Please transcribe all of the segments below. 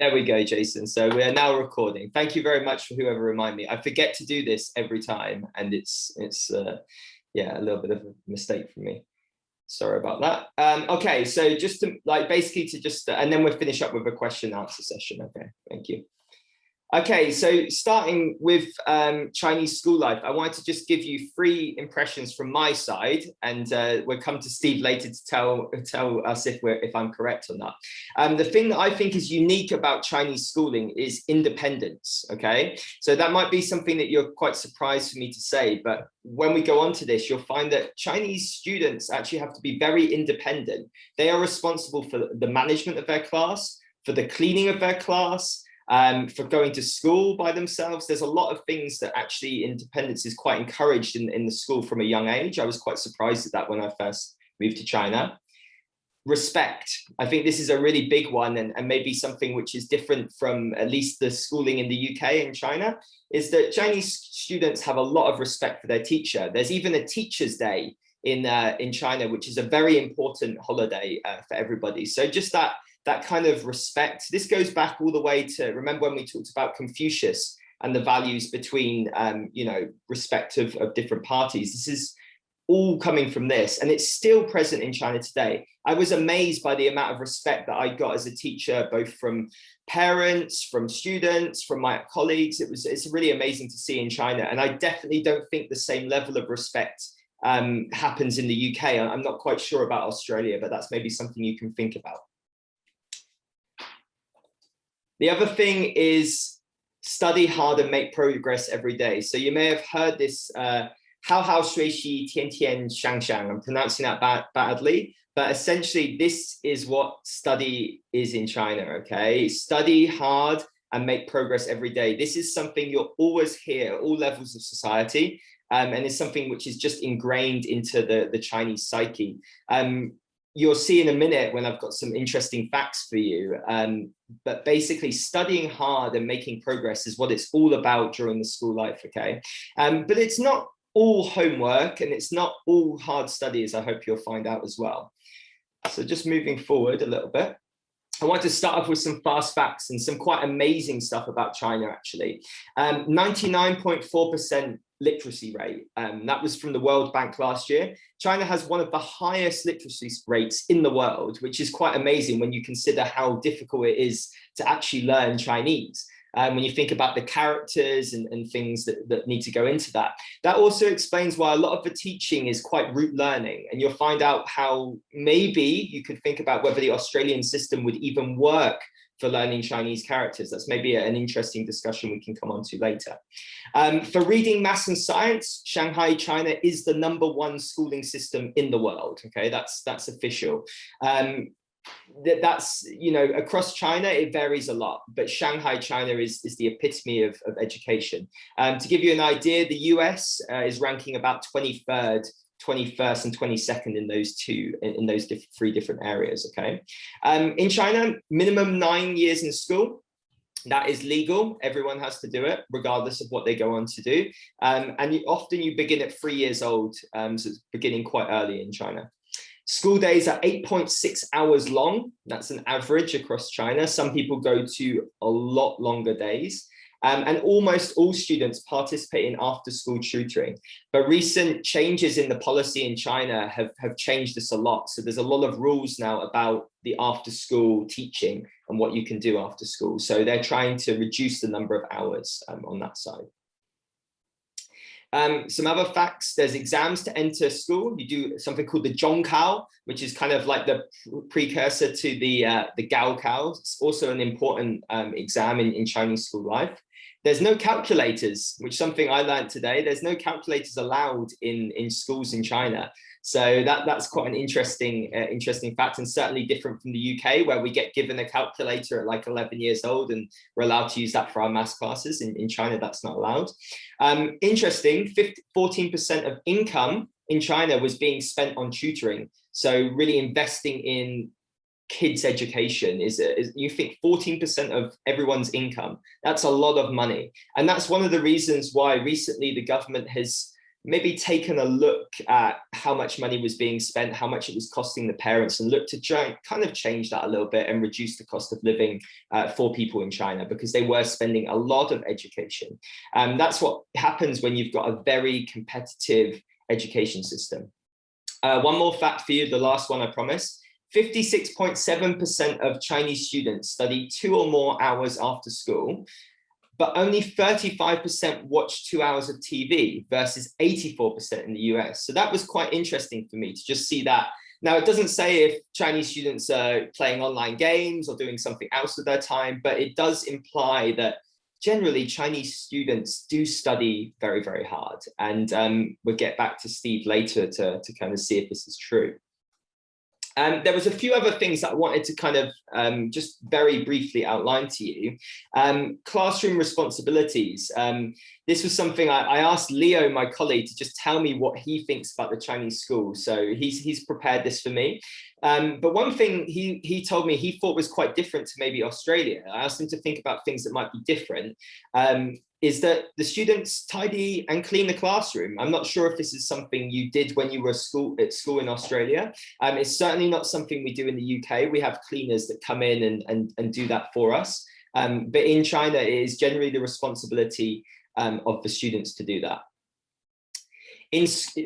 There we go, Jason. So we are now recording. Thank you very much for whoever reminded me. I forget to do this every time, and it's yeah, a little bit of a mistake for me. Sorry about that. Okay, so just to basically to just and then we'll finish up with a question and answer session. Okay, thank you. Okay, so starting with Chinese school life, I wanted to just give you 3 impressions from my side, and we'll come to Steve later to tell us if I'm correct or not. The thing that I think is unique about Chinese schooling is independence. Okay, so that might be something that you're quite surprised for me to say, but when we go on to this, you'll find that Chinese students actually have to be very independent. They are responsible for the management of their class, for the cleaning of their class, for going to school by themselves. There's a lot of things that actually independence is quite encouraged in the school from a young age. I was quite surprised at that when I first moved to China. Respect. I think this is a really big one, and maybe something which is different from at least the schooling in the UK and China, is that Chinese students have a lot of respect for their teacher. There's even a Teacher's Day in China, which is a very important holiday for everybody. So just that kind of respect. This goes back all the way to, remember when we talked about Confucius and the values between, you know, respect of different parties. This is all coming from this, and it's still present in China today. I was amazed by the amount of respect that I got as a teacher, both from parents, from students, from my colleagues. It's really amazing to see in China, and I definitely don't think the same level of respect happens in the UK. I'm not quite sure about Australia, but that's maybe something you can think about. The other thing is study hard and make progress every day. So you may have heard this, hao shui xi tian tian shang shang. I'm pronouncing that badly, but essentially this is what study is in China, okay? Study hard and make progress every day. This is something you'll always hear at all levels of society, and it's something which is just ingrained into the Chinese psyche. You'll see in a minute when I've got some interesting facts for you, but basically studying hard and making progress is what it's all about during the school life, okay? But it's not all homework and it's not all hard study, as I hope you'll find out as well. So just moving forward a little bit, I want to start off with some fast facts and some quite amazing stuff about China, actually. 99.4% literacy rate. That was from the World Bank last year. China has one of the highest literacy rates in the world, which is quite amazing when you consider how difficult it is to actually learn Chinese. When you think about the characters and things that need to go into that. That also explains why a lot of the teaching is quite rote learning, and you'll find out how maybe you could think about whether the Australian system would even work for learning Chinese characters. That's maybe an interesting discussion we can come on to later. For reading, maths and science, Shanghai, China is the #1 schooling system in the world. Okay, that's official. That's, you know, across China it varies a lot, but Shanghai, China is the epitome of education. To give you an idea, the US is ranking about 23rd, 21st and 22nd in those 3 different areas. Okay, in China, minimum 9 years in school. That is legal. Everyone has to do it, regardless of what they go on to do. And often you begin at 3 years old, so it's beginning quite early in China. School days are 8.6 hours long. That's an average across China. Some people go to a lot longer days. And almost all students participate in after-school tutoring. But recent changes in the policy in China have changed this a lot. So there's a lot of rules now about the after-school teaching and what you can do after school. So they're trying to reduce the number of hours on that side. Some other facts: there's exams to enter school. You do something called the Zhongkao, which is kind of like the precursor to the Gaokao. It's also an important exam in Chinese school life. There's no calculators, which is something I learned today. There's no calculators allowed in schools in China. So that's quite an interesting fact, and certainly different from the UK, where we get given a calculator at like 11 years old and we're allowed to use that for our maths classes. In China, that's not allowed. Interesting, 14% of income in China was being spent on tutoring. So really investing in kids' education is you think 14% of everyone's income. That's a lot of money. And that's one of the reasons why recently the government has maybe taken a look at how much money was being spent, how much it was costing the parents, and looked to kind of change that a little bit and reduce the cost of living for people in China, because they were spending a lot of education. That's what happens when you've got a very competitive education system. One more fact for you, the last one I promise. 56.7% of Chinese students study 2 or more hours after school, but only 35% watch 2 hours of TV versus 84% in the US. So that was quite interesting for me to just see that. Now, it doesn't say if Chinese students are playing online games or doing something else with their time, but it does imply that generally Chinese students do study very, very hard. And we'll get back to Steve later to kind of see if this is true. There was a few other things that I wanted to kind of just very briefly outline to you. Classroom responsibilities. This was something I asked Leo, my colleague, to just tell me what he thinks about the Chinese school. So he's prepared this for me. But one thing he told me he thought was quite different to maybe Australia. I asked him to think about things that might be different. Is that the students tidy and clean the classroom. I'm not sure if this is something you did when you were at school in Australia. It's certainly not something we do in the UK. We have cleaners that come in and do that for us. But in China, it is generally the responsibility of the students to do that. In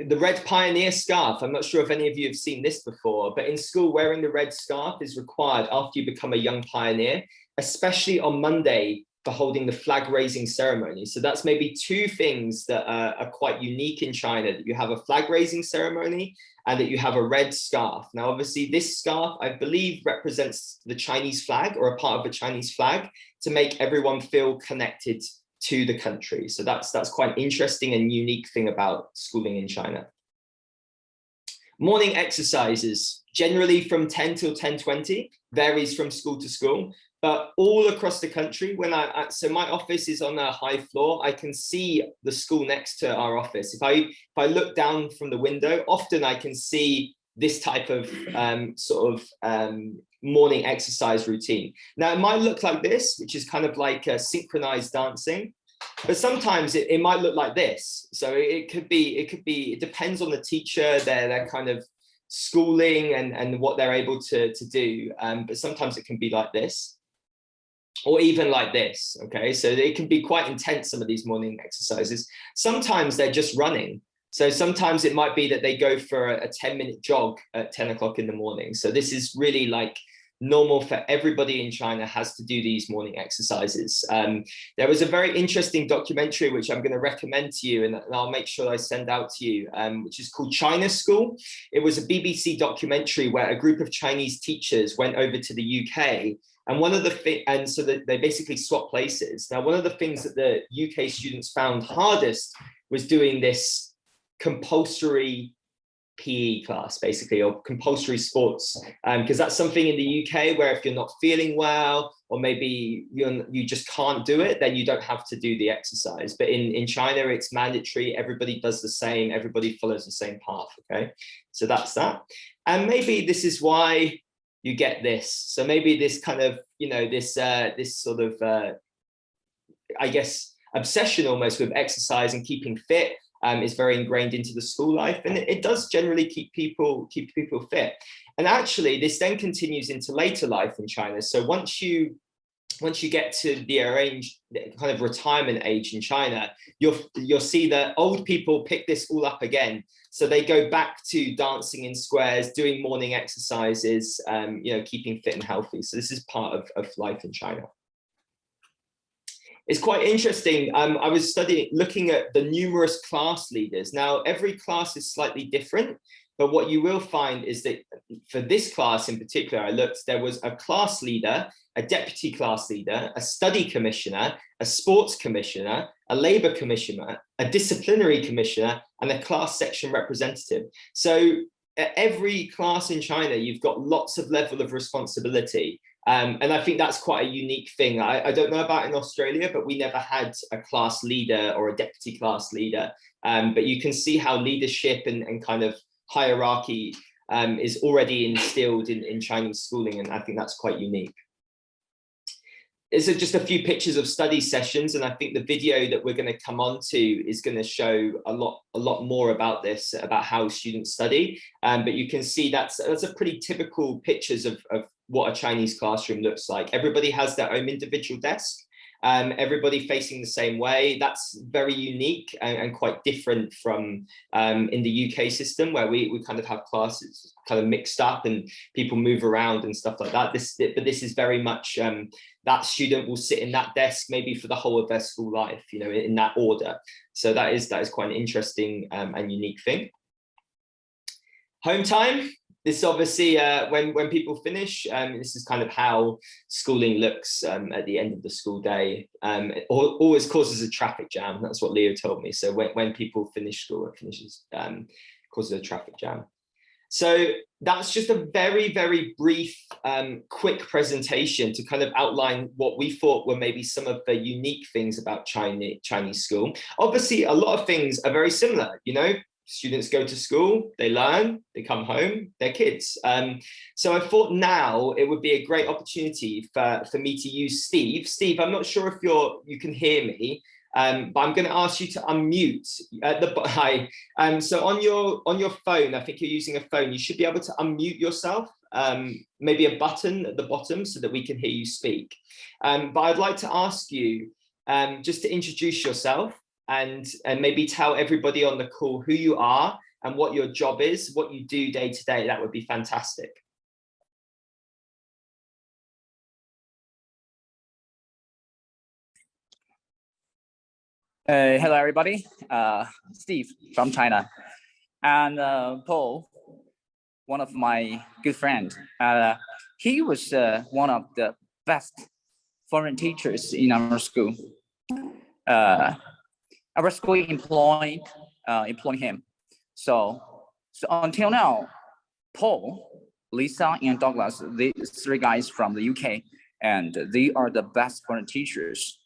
the red pioneer scarf, I'm not sure if any of you have seen this before, but in school, wearing the red scarf is required after you become a young pioneer, especially on Monday for holding the flag raising ceremony. So that's maybe 2 things that are quite unique in China, that you have a flag raising ceremony and that you have a red scarf. Now, obviously this scarf, I believe, represents the Chinese flag or a part of the Chinese flag to make everyone feel connected to the country. So that's quite an interesting and unique thing about schooling in China. Morning exercises, generally from 10 till 10:20, varies from school to school. But all across the country, so my office is on a high floor, I can see the school next to our office. If I look down from the window, often I can see this type of morning exercise routine. Now, it might look like this, which is kind of like a synchronized dancing, but sometimes it might look like this. So it depends on the teacher, their kind of schooling and what they're able to do. But sometimes it can be like this, or even like this, okay? So it can be quite intense, some of these morning exercises. Sometimes they're just running. So sometimes it might be that they go for a 10-minute jog at 10 o'clock in the morning. So this is really like normal for everybody in China has to do these morning exercises. There was a very interesting documentary, which I'm going to recommend to you, and I'll make sure I send out to you, which is called China School. It was a BBC documentary where a group of Chinese teachers went over to the UK. And so that they basically swap places. Now, one of the things that the UK students found hardest was doing this compulsory PE class, basically, or compulsory sports, because that's something in the UK where if you're not feeling well, or maybe you just can't do it, then you don't have to do the exercise. But in China, it's mandatory. Everybody does the same. Everybody follows the same path. Okay, so that's that. And maybe this is why you get this. So maybe this kind of, this sort of, I guess, obsession almost with exercise and keeping fit is very ingrained into the school life, and it does generally keep people fit. And actually, this then continues into later life in China. So once you get to the arranged kind of retirement age in China, you'll see that old people pick this all up again. So they go back to dancing in squares, doing morning exercises, keeping fit and healthy. So this is part of life in China. It's quite interesting. I was looking at the numerous class leaders. Now, every class is slightly different, but what you will find is that for this class in particular, there was a class leader, a deputy class leader, a study commissioner, a sports commissioner, a labor commissioner, a disciplinary commissioner, and a class section representative. So at every class in China, you've got lots of level of responsibility. And I think that's quite a unique thing. I don't know about in Australia, but we never had a class leader or a deputy class leader. But you can see how leadership and kind of hierarchy is already instilled in Chinese schooling. And I think that's quite unique. it's just a few pictures of study sessions, and I think the video that we're going to come on to is going to show a lot more about this, about how students study. But you can see that's a pretty typical pictures of what a Chinese classroom looks like. Everybody has their own individual desk. Everybody facing the same way. That's very unique and quite different from in the UK system, where we kind of have classes kind of mixed up and people move around and stuff like that. But this is very much that student will sit in that desk maybe for the whole of their school life, you know, in that order. So that is quite an interesting and unique thing. Home time. This obviously, when people finish, this is kind of how schooling looks at the end of the school day. It always causes a traffic jam. That's what Leo told me. So when people finish school, it finishes, causes a traffic jam. So that's just a very, very brief, quick presentation to kind of outline what we thought were maybe some of the unique things about Chinese school. Obviously, a lot of things are very similar, you know. Students go to school, they learn, they come home, they're kids. So I thought now it would be a great opportunity for me to use Steve. Steve, I'm not sure if you can hear me, but I'm going to ask you to unmute. Hi. So on your phone, I think you're using a phone, you should be able to unmute yourself. Maybe a button at the bottom so that we can hear you speak. But I'd like to ask you just to introduce yourself. And maybe tell everybody on the call who you are and what your job is, what you do day to day. That would be fantastic. Hello, everybody. Steve from China, and Paul, one of my good friends. He was one of the best foreign teachers in our school. Our school employed him. So until now, Paul, Lisa, and Douglas, these three guys from the UK, and they are the best foreign teachers.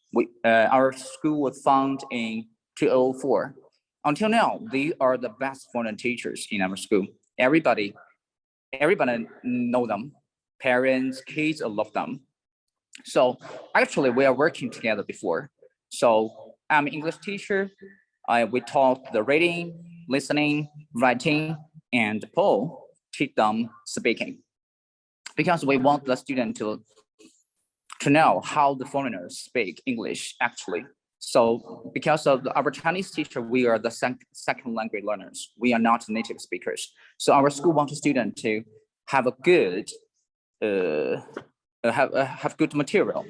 Our school was founded in 2004. Until now, they are the best foreign teachers in our school. Everybody know them. Parents, kids love them. So actually, we are working together before. So I'm an English teacher. We taught the reading, listening, writing, and Paul teach them speaking. Because we want the student to know how the foreigners speak English actually. So because of our Chinese teacher, we are the second language learners. We are not native speakers. So our school wants a student to have a good, have good material,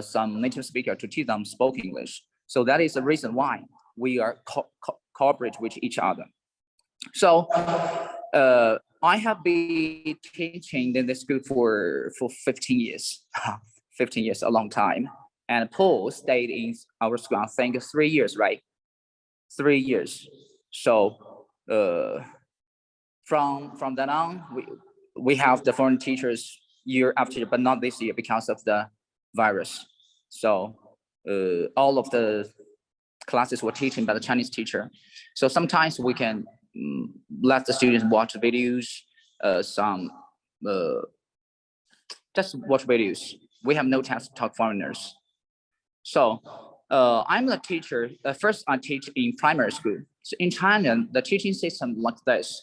some native speaker to teach them spoke English. So that is the reason why we are cooperate with each other. So I have been teaching in this school for 15 years, 15 years, a long time. And Paul stayed in our school, I think 3 years, right? 3 years. So from then on, we have the foreign teachers year after year, but not this year because of the virus. So all of the classes were teaching by the Chinese teacher. So sometimes we can let the students watch videos, just watch videos. We have no chance to talk foreigners. So I'm the teacher. First, I teach in primary school. So in China, the teaching system like this.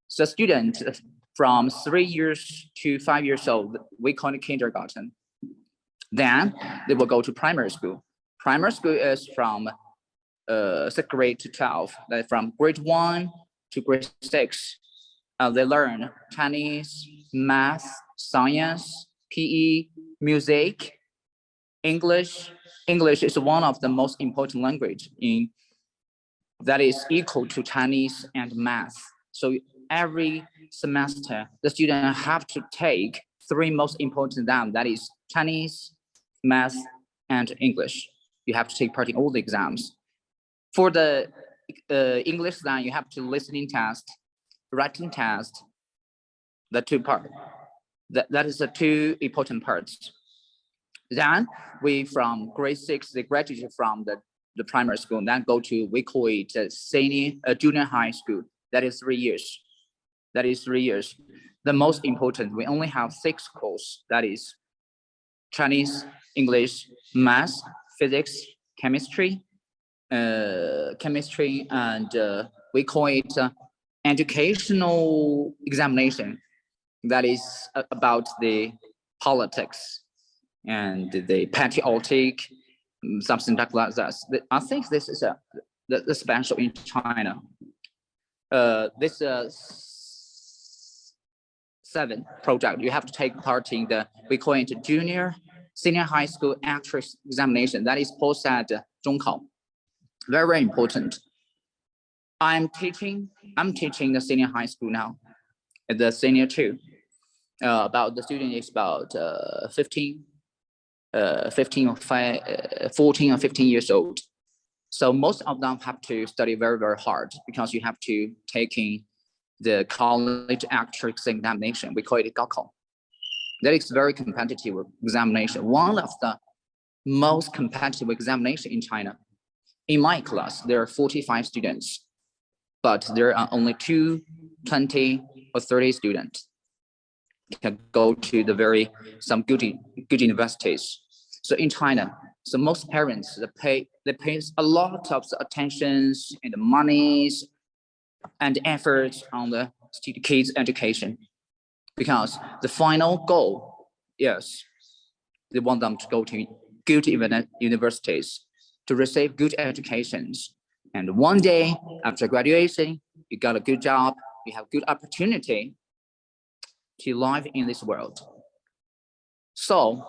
So students from 3 years to 5 years old, we call it kindergarten. Then they will go to primary school. Primary school is from 6th grade to 12. Like from grade 1 to grade 6, they learn Chinese, math, science, PE, music, English. English is one of the most important language that is equal to Chinese and math. So every semester, the student have to take 3 most important exams. That is Chinese, math, and English. You have to take part in all the exams. For the English exam, you have to listening test, writing test, the 2 parts. That is the 2 important parts. Then we from grade 6, they graduated from the primary school, then go to, we call it junior high school. That is 3 years. That is 3 years. The most important, we only have 6 courses. That is Chinese, English, math, physics, chemistry, and we call it educational examination. That is about the politics and the patriotic, something like that. I think this is the special in China. This 7 project, you have to take part in we call it senior high school entrance examination. That is posted at 中考. Very, very important. I'm teaching the senior high school now, at the senior 2. About the student is about 14 or 15 years old. So most of them have to study very, very hard because you have to taking the college entrance examination. We call it 高考. That is very competitive examination. One of the most competitive examination in China. In my class, there are 45 students, but there are only 20 or 30 students can go to some good universities. So in China, so most parents they pay a lot of attentions and monies and efforts on the kids' education, because the final goal, yes, they want them to go to good universities to receive good educations. And one day after graduation, you got a good job, you have good opportunity to live in this world. So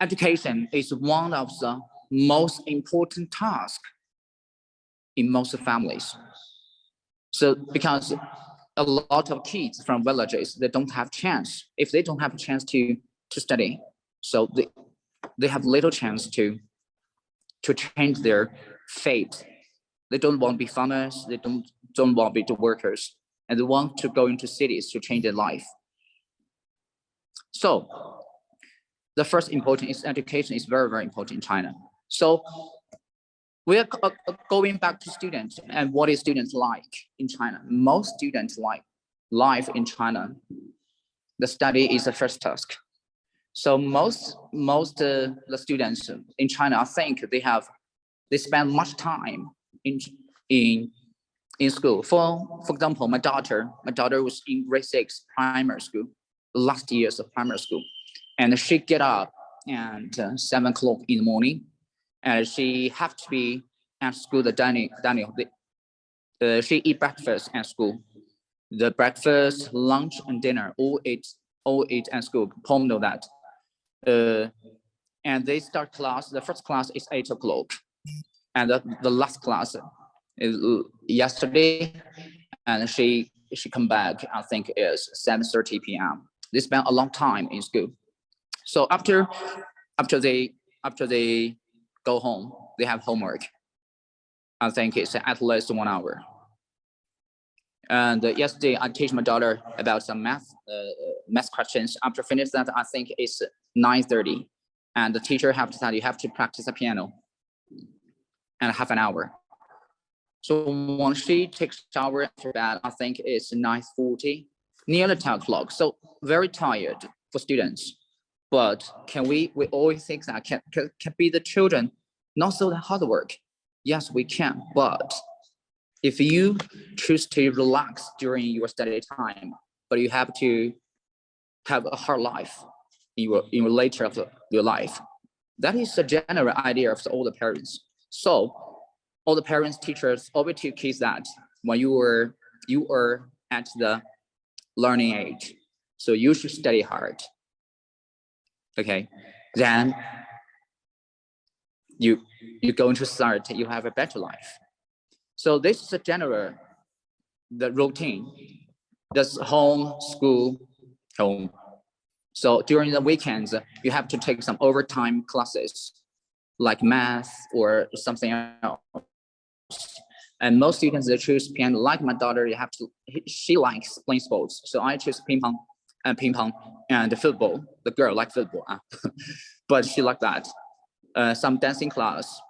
education is one of the most important tasks in most families. So because a lot of kids from villages, they don't have chance. If they don't have a chance to study, so they have little chance to change their fate. They don't want to be farmers, they don't want to be the workers, and they want to go into cities to change their life. So the first important is education is very, very important in China. So we are going back to students and what is students like in China. Most students like life in China. The study is the first task. So most the students in China, I think they spend much time in school. For example, my daughter was in grade 6 primary school, last years of primary school, and she get up at 7 o'clock in the morning, and she have to be at school. She eat breakfast at school. The breakfast, lunch, and dinner all eat at school. Home know that. And they start class. The first class is 8 o'clock, and the last class is yesterday, and she come back. I think is 7:30 p.m. They spend a long time in school. So after they go home, they have homework. I think it's at least 1 hour. And yesterday I teach my daughter about some math questions. After finish that, I think it's 9:30, and the teacher have to tell you have to practice the piano and half an hour. So when she takes shower after that, I think it's 9:40, nearly 10 o'clock. So very tired for students. But we always think that can be the children not so hard work. Yes, we can. But if you choose to relax during your study time, but you have to have a hard life in your later of your life, that is the general idea of all the parents. So all the parents, teachers, always teach kids that when you are at the learning age, so you should study hard. Okay, then you go into society, you have a better life. So this is a general, the routine. That's home, school, home. So during the weekends, you have to take some overtime classes, like math or something else. And most students, they choose piano. Like my daughter, she likes playing sports. So I choose ping pong and football. The girl like football, but she like that. Some dancing class.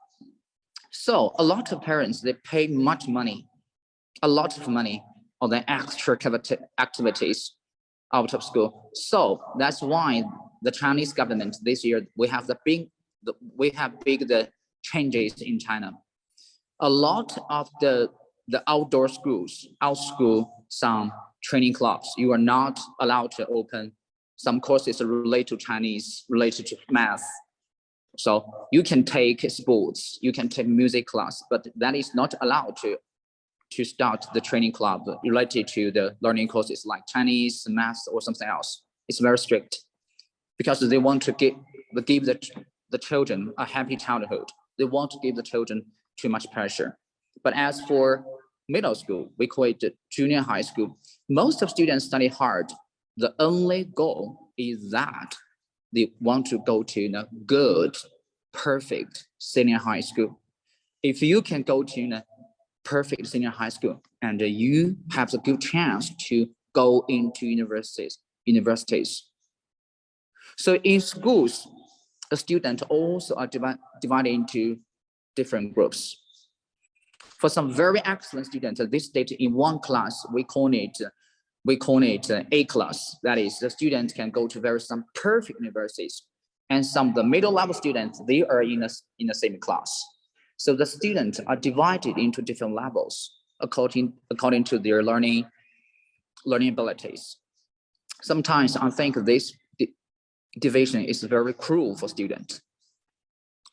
So a lot of parents, they pay much money, a lot of money on the extra activities out of school. So that's why the Chinese government this year, we have big the changes in China. A lot of the outdoor schools, some training clubs, you are not allowed to open some courses related to Chinese, related to math. So you can take sports, you can take music class, but that is not allowed to start the training club related to the learning courses like Chinese, math, or something else. It's very strict because they want to give the children a happy childhood. They want to give the children too much pressure. But as for middle school, we call it junior high school. Most of students study hard. The only goal is that they want to go to a good, perfect senior high school. If you can go to a perfect senior high school and you have a good chance to go into universities. So in schools, the students also are divided into different groups. For some very excellent students, this state in one class, we call it A class. That is, the students can go to some perfect universities, and some of the middle level students, they are in the same class. So the students are divided into different levels according to their learning abilities. Sometimes I think this division is very cruel for students.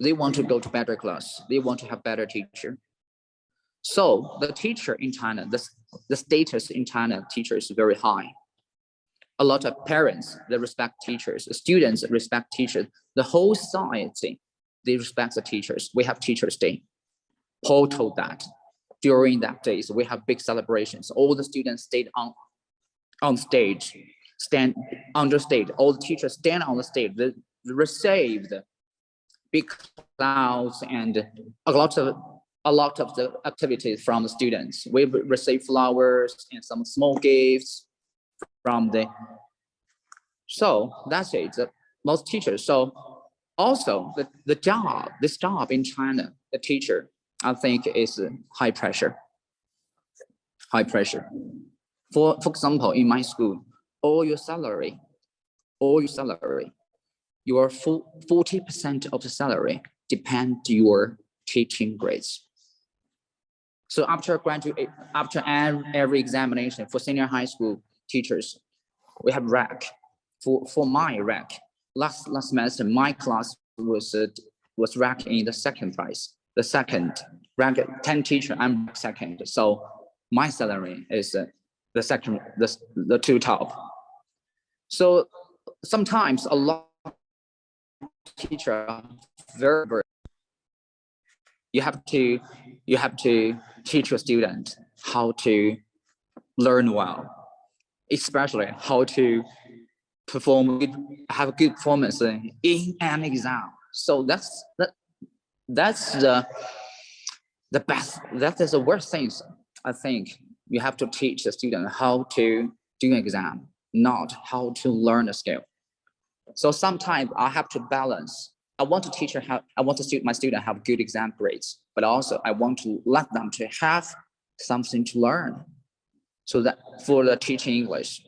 They want to go to better class. They want to have better teacher. So the teacher in China, the status in China, teacher is very high. A lot of parents, they respect teachers. The students respect teachers. The whole society, they respect the teachers. We have Teachers' Day. Paul told that during that day, so we have big celebrations. All the students stayed on stage, stand on the stage. All the teachers stand on the stage. They received big clouds and a lot of the activities from the students. We received flowers and some small gifts from the. So that's it. Most teachers. So also this job in China, the teacher, I think is high pressure. High pressure. For example, in my school, all your salary, your 40% of the salary depend to your teaching grades. So after every examination for senior high school teachers, we have rank. For my rank, last semester, my class was ranked in the second prize. The second rank, 10 teacher, I'm second. So my salary is the second, the two top. So sometimes a lot of teachers are very. You have to teach your student how to learn well, especially how to have a good performance in an exam. So that's the best. That is the worst things. I think you have to teach the student how to do an exam, not how to learn a skill. So sometimes I have to balance. I want my student have good exam grades, but also I want to let them to have something to learn. So that for the teaching English,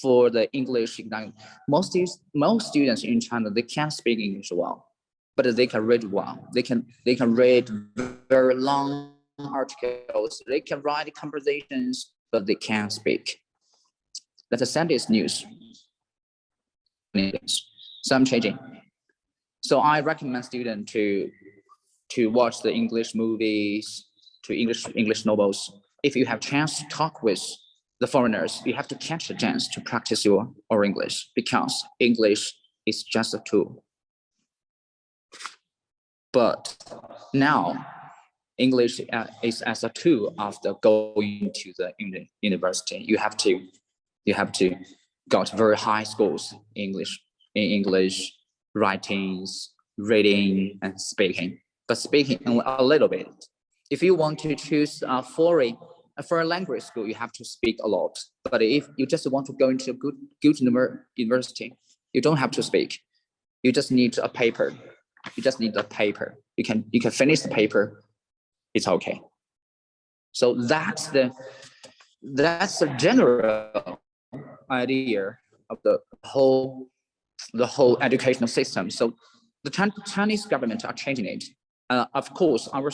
for the English exam, most students in China, they can't speak English well, but they can read well. They can read very long articles. They can write conversations, but they can't speak. That's the saddest news. So I'm changing. So I recommend students to watch the English movies, to English novels. If you have chance to talk with the foreigners, you have to catch the chance to practice your English, because English is just a tool. But now English is as a tool after going to the university. You have to got very high scores in English, writings, reading, and speaking. But speaking a little bit. If you want to choose a foreign language school, you have to speak a lot. But if you just want to go into a good university, you don't have to speak. You just need a paper. You just need a paper. You can finish the paper. It's okay. So that's the general idea of the whole the whole educational system. So the Chinese government are changing it. Of course, my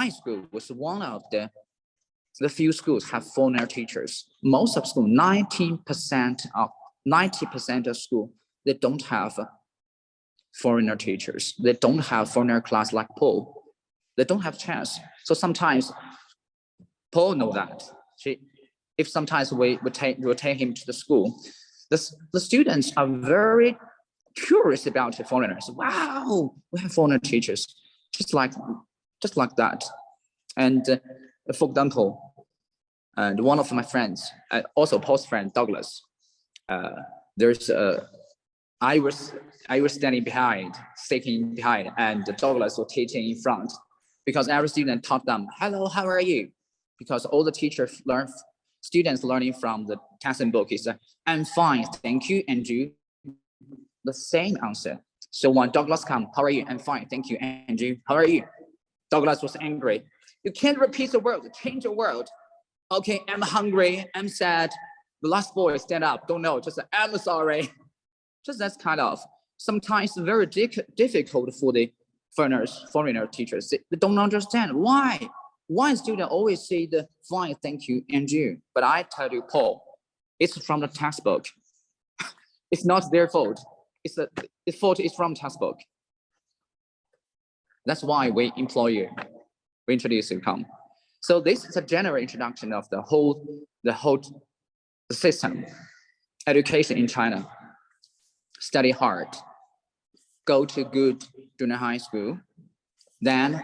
school was one of the few schools have foreigner teachers. Most of school, 90% of school, they don't have foreigner teachers. They don't have foreigner class like Paul. They don't have chance. So sometimes Paul know that. If sometimes we take him to the school, the students are very curious about the foreigners. Wow, we have foreigner teachers, just like that. And for example, and one of my friends, also Paul's friend Douglas, I was sitting behind, and Douglas was teaching in front, because every student taught them, "Hello, how are you?" Because all the teachers students learning from the textbook book is, "I'm fine, thank you," and you the same answer. So when Douglas come, "How are you?" "I'm fine, thank you." "And you, how are you?" Douglas was angry. "You can't repeat the word, change the word." "Okay, I'm hungry, I'm sad." The last boy stand up, "Don't know, just I'm sorry." Just that's kind of sometimes very difficult for the foreigner teachers. They don't understand why student always say the "fine, thank you," "and you." But I tell you, Paul, it's from the textbook. It's not their fault. The fault is from textbook. That's why we introduce you come. So this is a general introduction of the whole system. Education in China. Study hard. Go to good junior high school, then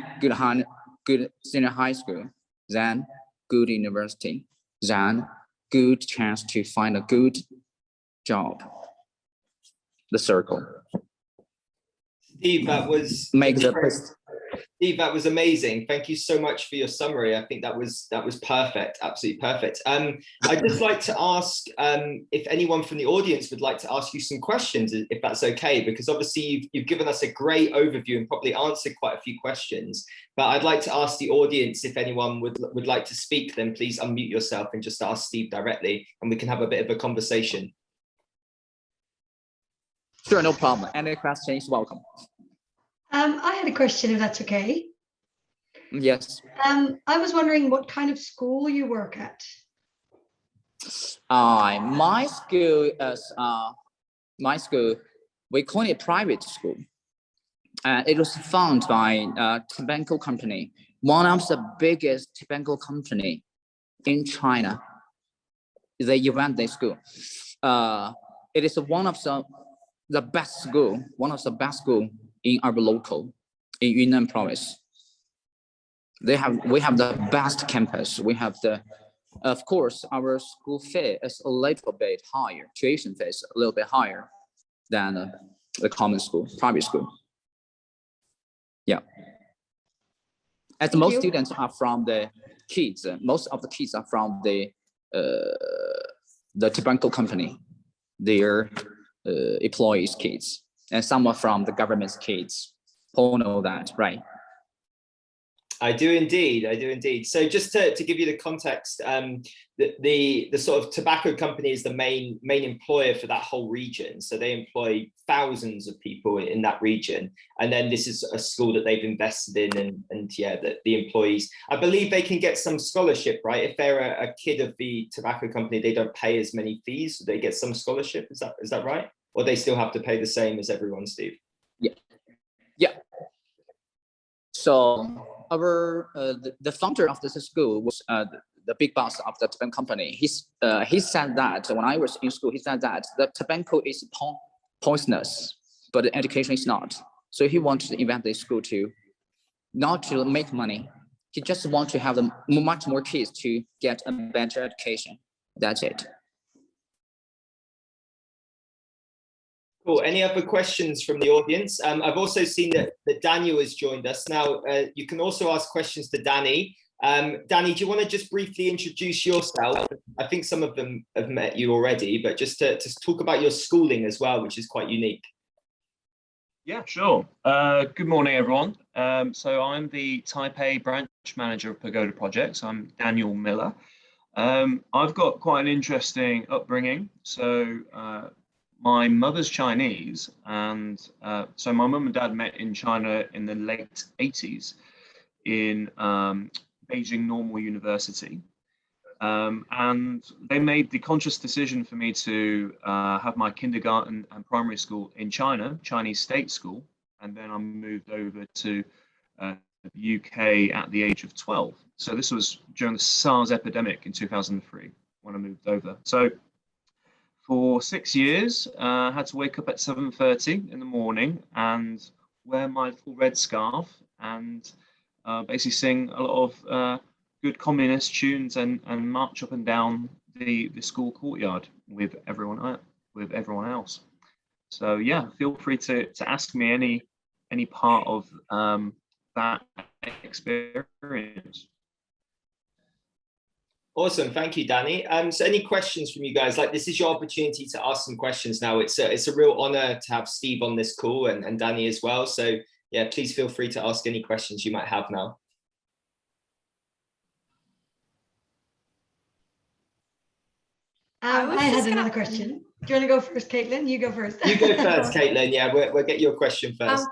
good senior high school, then good university, then good chance to find a good job. The circle. Steve, that was Steve, that was amazing. Thank you so much for your summary. I think that was perfect, absolutely perfect. I'd just like to ask if anyone from the audience would like to ask you some questions, if that's okay, because obviously you've given us a great overview and probably answered quite a few questions. But I'd like to ask the audience if anyone would like to speak, then please unmute yourself and just ask Steve directly, and we can have a bit of a conversation. Sure, no problem. Any questions, welcome. I had a question, if that's okay. Yes. I was wondering what kind of school you work at. My school is we call it private school. It was founded by a tobacco company, one of the biggest tobacco company in China. They run the school. It is one of the best school, in our local, in Yunnan province. We have the best campus. We have of course, our school fee is a little bit higher. Tuition fee is a little bit higher than the common school, private school. Yeah. As most students are from the kids, most of the kids are from the tobacco company, their employees' kids. And some are from the government's kids. Paul know that, right? I do indeed. So just to give you the context, the sort of tobacco company is the main employer for that whole region. So they employ thousands of people in that region. And then this is a school that they've invested in, and yeah, the employees, I believe they can get some scholarship, right? If they're a kid of the tobacco company, they don't pay as many fees, so they get some scholarship. Is that right? Or they still have to pay the same as everyone, Steve? Yeah. So our the founder of this school was the big boss of the tobacco company. He said that when I was in school, he said that the tobacco is poisonous, but the education is not. So he wanted to invent this school not to make money. He just wants to have much more kids to get a better education. That's it. Cool. Any other questions from the audience? I've also seen that Daniel has joined us. Now, you can also ask questions to Danny. Danny, do you want to just briefly introduce yourself? I think some of them have met you already, but just to talk about your schooling as well, which is quite unique. Yeah, sure. Good morning, everyone. So I'm the Taipei branch manager of Pagoda Projects. I'm Daniel Miller. I've got quite an interesting upbringing. So my mother's Chinese, and so my mum and dad met in China in the late 80s in Beijing Normal University. And they made the conscious decision for me to have my kindergarten and primary school in China, Chinese state school, and then I moved over to the UK at the age of 12. So this was during the SARS epidemic in 2003 when I moved over. So for 6 years, I had to wake up at 7:30 in the morning and wear my little red scarf and basically sing a lot of good communist tunes and march up and down the school courtyard with everyone else. So yeah, feel free to ask me any part of that experience. Awesome, thank you, Danny. So any questions from you guys? Like, this is your opportunity to ask some questions now. It's a real honor to have Steve on this call and Danny as well. So yeah, please feel free to ask any questions you might have now. I had another question. Do you want to go first, Caitlin? You go first. You go first, Caitlin. Yeah, we'll get your question first.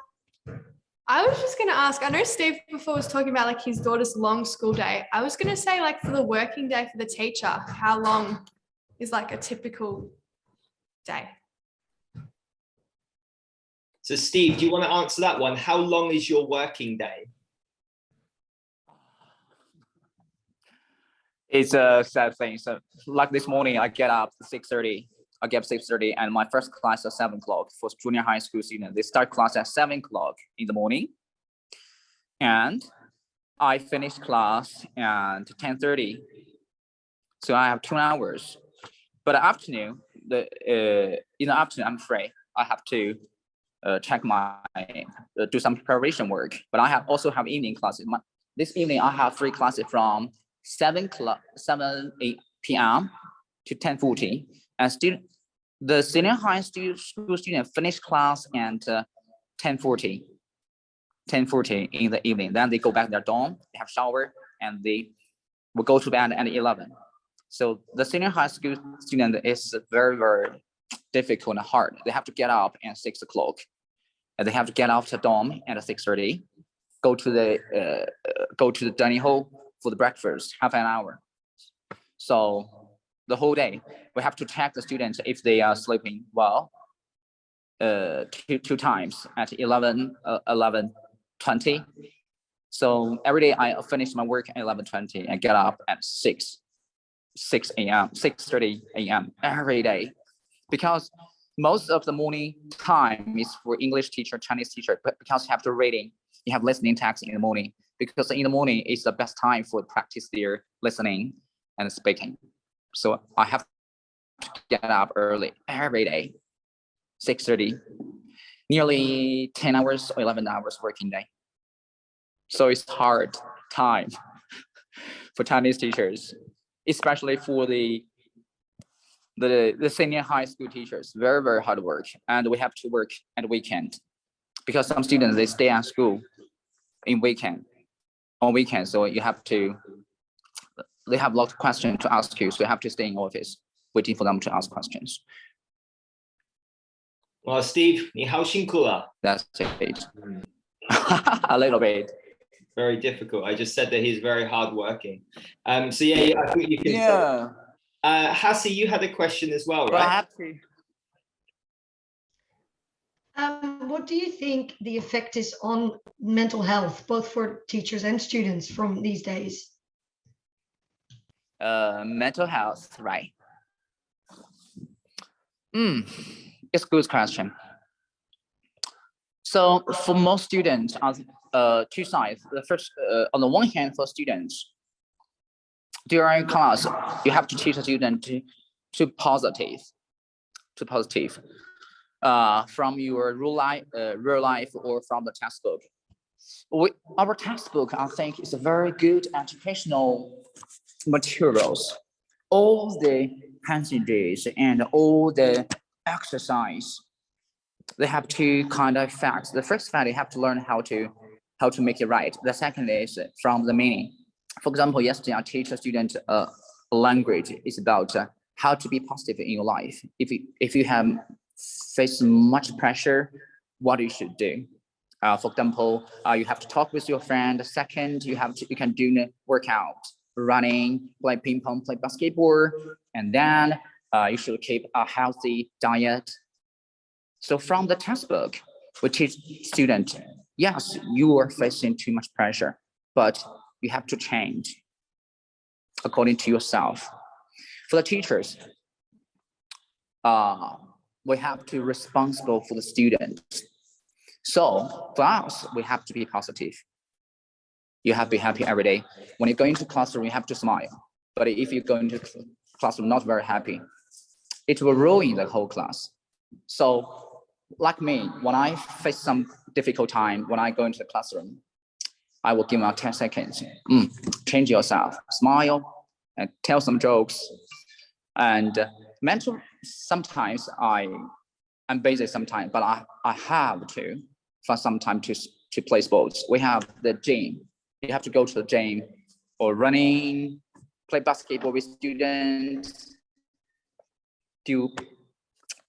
I was just going to ask, I know Steve before was talking about like his daughter's long school day. I was going to say, like, for the working day for the teacher, how long is like a typical day? So Steve, do you want to answer that one? How long is your working day? It's a sad thing. So like this morning, I get up at 6:30. I get up 6:30 and my first class at 7 o'clock for junior high school students. They start class at 7 o'clock in the morning. And I finish class at 10:30. So I have 2 hours. But afternoon, in the afternoon, I'm free. I have to check do some preparation work. But I also have evening classes. This evening, I have 3 classes from 7 p.m. to 10:40. And the senior high school student finish class at 10:40 in the evening. Then they go back to their dorm, they have shower, and they will go to bed at 11. So the senior high school student is very, very difficult and hard. They have to get up at 6 o'clock, and they have to get off the dorm at 6:30, go to the dining hall for the breakfast, half an hour. So the whole day, we have to check the students if they are sleeping well, two times at 11:20. So every day I finish my work at 11:20 and get up at 6:30 a.m. every day, because most of the morning time is for English teacher, Chinese teacher, but because you have to reading, you have listening text in the morning, because in the morning is the best time for practice their listening and speaking. So I have to get up early every day, 6:30, nearly 10 hours or 11 hours working day. So it's hard time for Chinese teachers, especially for the senior high school teachers. Very, very hard work. And we have to work at the weekend because some students, they stay at school on weekend. So they have lots of questions to ask you. So you have to stay in office waiting for them to ask questions. Well, Steve, 你好辛苦了. That's it. A little bit. Very difficult. I just said that he's very hardworking. So yeah, I think you can. Yeah. Hassi, you had a question as well, But right? I have to. What do you think the effect is on mental health, both for teachers and students from these days? Mental health, right? It's a good question. So for most students, two sides. The first, on the one hand, for students, during class, you have to teach a student to positive, from your real life or from the textbook. Our textbook, I think, is a very good educational materials. All the passages and all the exercise, they have 2 kind of facts. The first fact, you have to learn how to make it right. The second is from the meaning. For example, yesterday I teach a student a language. It's about how to be positive in your life. If you have face much pressure, what you should do. For example, you have to talk with your friend. Second, you can do the workout, running, play ping pong, play basketball, and then you should keep a healthy diet. So from the textbook, we teach students, yes, you are facing too much pressure, but you have to change according to yourself. For the teachers, we have to be responsible for the students. So for us, we have to be positive. You have to be happy every day. When you go into classroom, you have to smile. But if you go into classroom not very happy, it will ruin the whole class. So like me, when I face some difficult time, when I go into the classroom, I will give out 10 seconds. Change yourself, smile, and tell some jokes. And mental, sometimes I'm busy sometimes, but I have to find some time to play sports. We have the gym. You have to go to the gym or running, play basketball with students.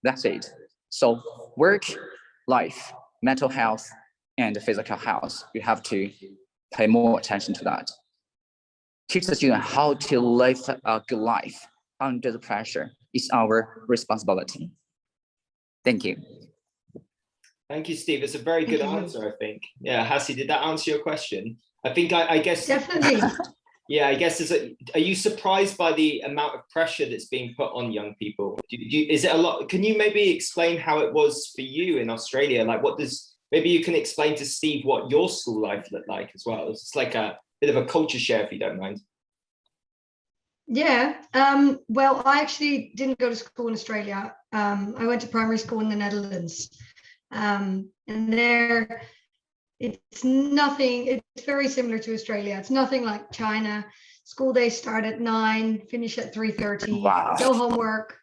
That's it. So work, life, mental health, and physical health, you have to pay more attention to that. Teach the student how to live a good life under the pressure is our responsibility. Thank you. Thank you, Steve. It's a very good Thank you. answer, I think. Yeah, Hassie, did that answer your question? I think I guess. Definitely. Yeah, I guess are you surprised by the amount of pressure that's being put on young people? Is it a lot? Can you maybe explain how it was for you in Australia? Like, maybe you can explain to Steve what your school life looked like as well. It's like a bit of a culture share, if you don't mind. Yeah. Well, I actually didn't go to school in Australia. I went to primary school in the Netherlands. And there, it's very similar to Australia. It's nothing like China. School days start at 9, finish at 3:30. Wow. No homework.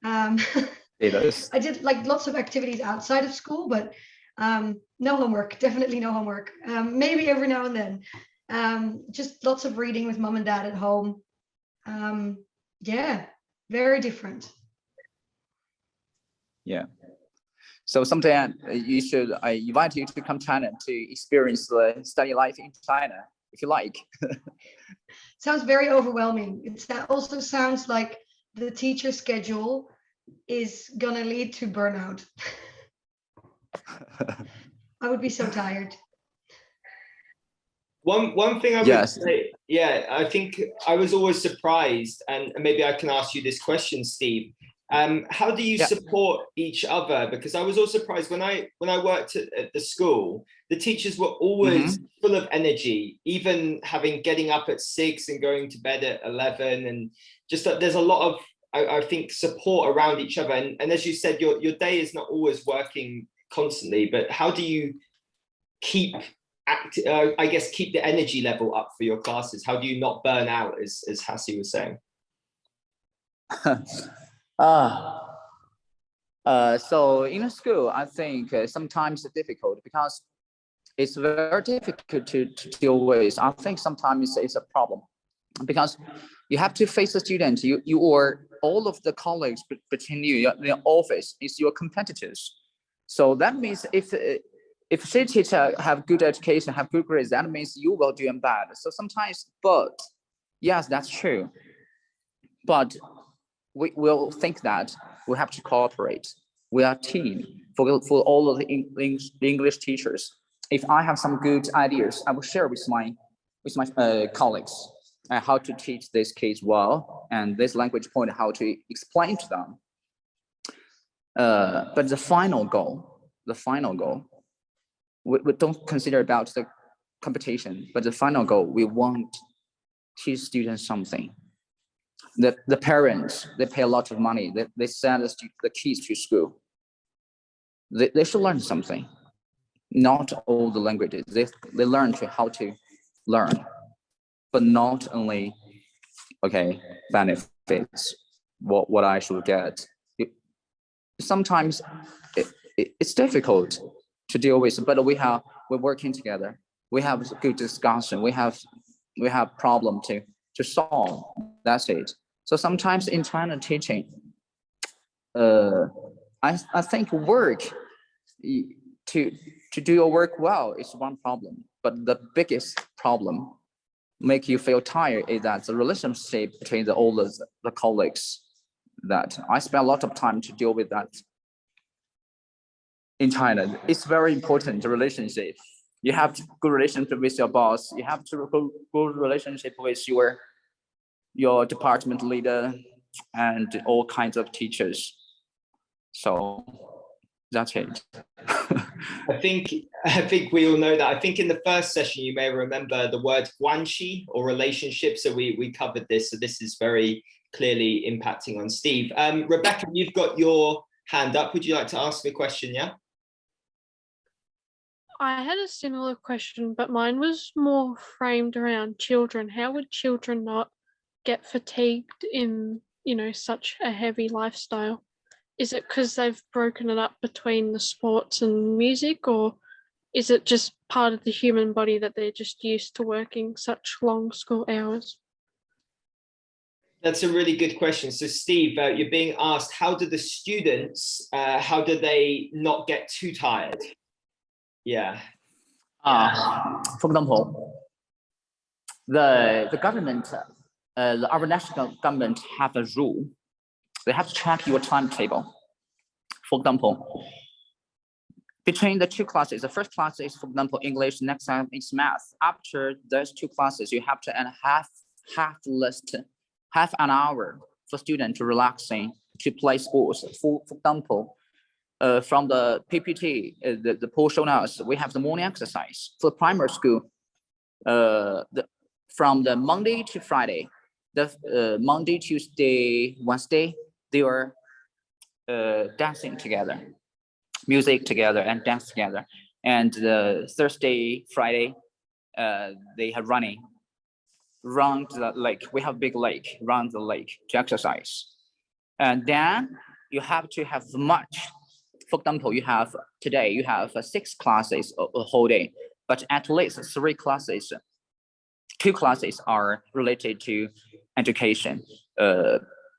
It is. I did like lots of activities outside of school, but no homework, definitely no homework. Maybe every now and then. Just lots of reading with mom and dad at home. Yeah, very different. Yeah. So sometime I invite you to come to China to experience the study life in China, if you like. Sounds very overwhelming. It also sounds like the teacher schedule is gonna lead to burnout. I would be so tired. One thing I would say, yeah, I think I was always surprised, and maybe I can ask you this question, Steve. How do you support each other? Because I was also surprised when I worked at the school, the teachers were always full of energy, even getting up at 6 and going to bed at 11, and just that there's a lot of I think support around each other. And as you said, your day is not always working constantly, but how do you keep the energy level up for your classes? How do you not burn out, as Hassie was saying? So in school, I think sometimes it's difficult because it's very difficult to deal with. I think sometimes it's a problem because you have to face the student. You or all of the colleagues between you, the office is your competitors. So that means if city teacher have good education, have good grades, that means you will do bad. So sometimes, but yes, that's true. But we will think that we have to cooperate. We are a team for all of the English teachers. If I have some good ideas, I will share with my colleagues how to teach this kids well, and this language point, how to explain to them. But the final goal, we don't consider about the competition, but the final goal, we want to teach students something. The parents, they pay a lot of money. They send the kids to school. They should learn something. Not all the languages. They learn how to learn, but not only benefits. What I should get. Sometimes it's difficult to deal with, but we're working together. We have good discussion. We have problem to solve. That's it. So sometimes in China teaching, I think work to do your work well is one problem, but the biggest problem make you feel tired is that the relationship between the colleagues, that I spend a lot of time to deal with that in China. It's very important, the relationship. You have to good relationship with your boss. You have to good relationship with your department leader and all kinds of teachers. So that's it. I think we all know that. I think in the first session, you may remember the word guanxi or relationship. So we covered this. So this is very clearly impacting on Steve. Rebecca, you've got your hand up. Would you like to ask a question? Yeah. I had a similar question, but mine was more framed around children. How would children not get fatigued in, such a heavy lifestyle? Is it because they've broken it up between the sports and music, or is it just part of the human body that they're just used to working such long school hours? That's a really good question. So Steve, you're being asked, how do the students, how do they not get too tired? Yeah. For example, the government, our national government have a rule. They have to track your timetable. For example, between the two classes, the first class is, for example, English, next time is math. After those two classes, you have to add half an hour for students to relaxing, to play sports. For example, from the PPT, the poll shown us, we have the morning exercise for primary school. From the Monday to Friday, the Monday, Tuesday, Wednesday, they were dancing together, music together and dance together. And Thursday, Friday, they have running around the lake. We have a big lake, around the lake to exercise. And then you have to have much. For example, today you have 6 classes a whole day, but at least 3 classes, 2 classes are related to education,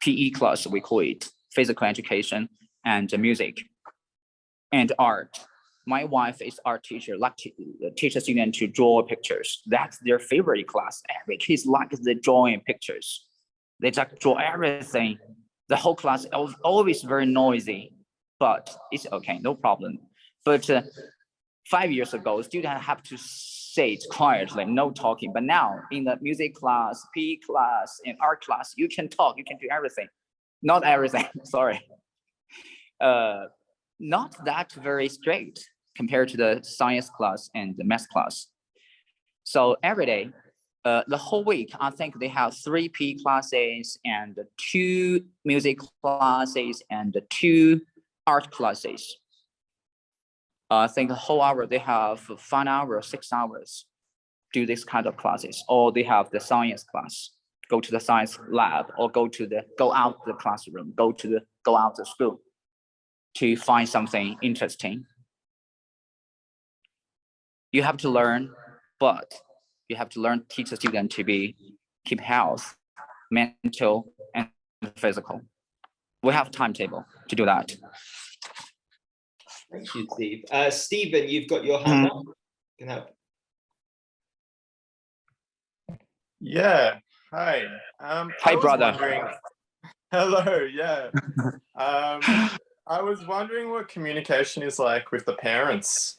PE class, we call it, physical education, and music and art. My wife is art teacher, like to teach a student to draw pictures. That's their favorite class. Every kid likes the drawing pictures. They just draw everything. The whole class is always very noisy, but it's okay, no problem. But 5 years ago, students have to sit quietly, no talking. But now in the music class, PE class, and art class, you can talk, you can do everything. Not everything, sorry. Not that very strict compared to the science class and the math class. So every day, the whole week, I think they have 3 PE classes and 2 music classes and 2 art classes. I think the whole hour they have 5 hours, 6 hours, do this kind of classes, or they have the science class, go to the science lab, or go out the classroom, go out the school to find something interesting. You have to learn, but you have to learn, teach the student to keep health, mental and physical. We have a timetable to do that. Thank you, Steve. Stephen, you've got your hand up. You can help. Yeah. Hi. Hi, brother. Hello. Yeah. I was wondering what communication is like with the parents.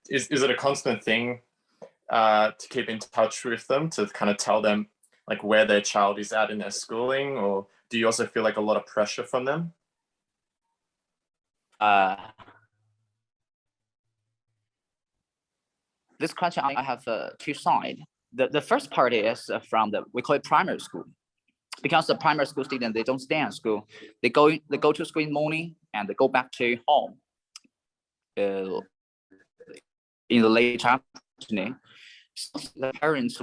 Is it a constant thing to keep in touch with them, to kind of tell them like where their child is at in their schooling, or do you also feel like a lot of pressure from them? This question, I have 2 sides. The first part is from we call it primary school. Because the primary school students, they don't stay in school. They go to school in the morning and they go back to home in the late afternoon. So the parents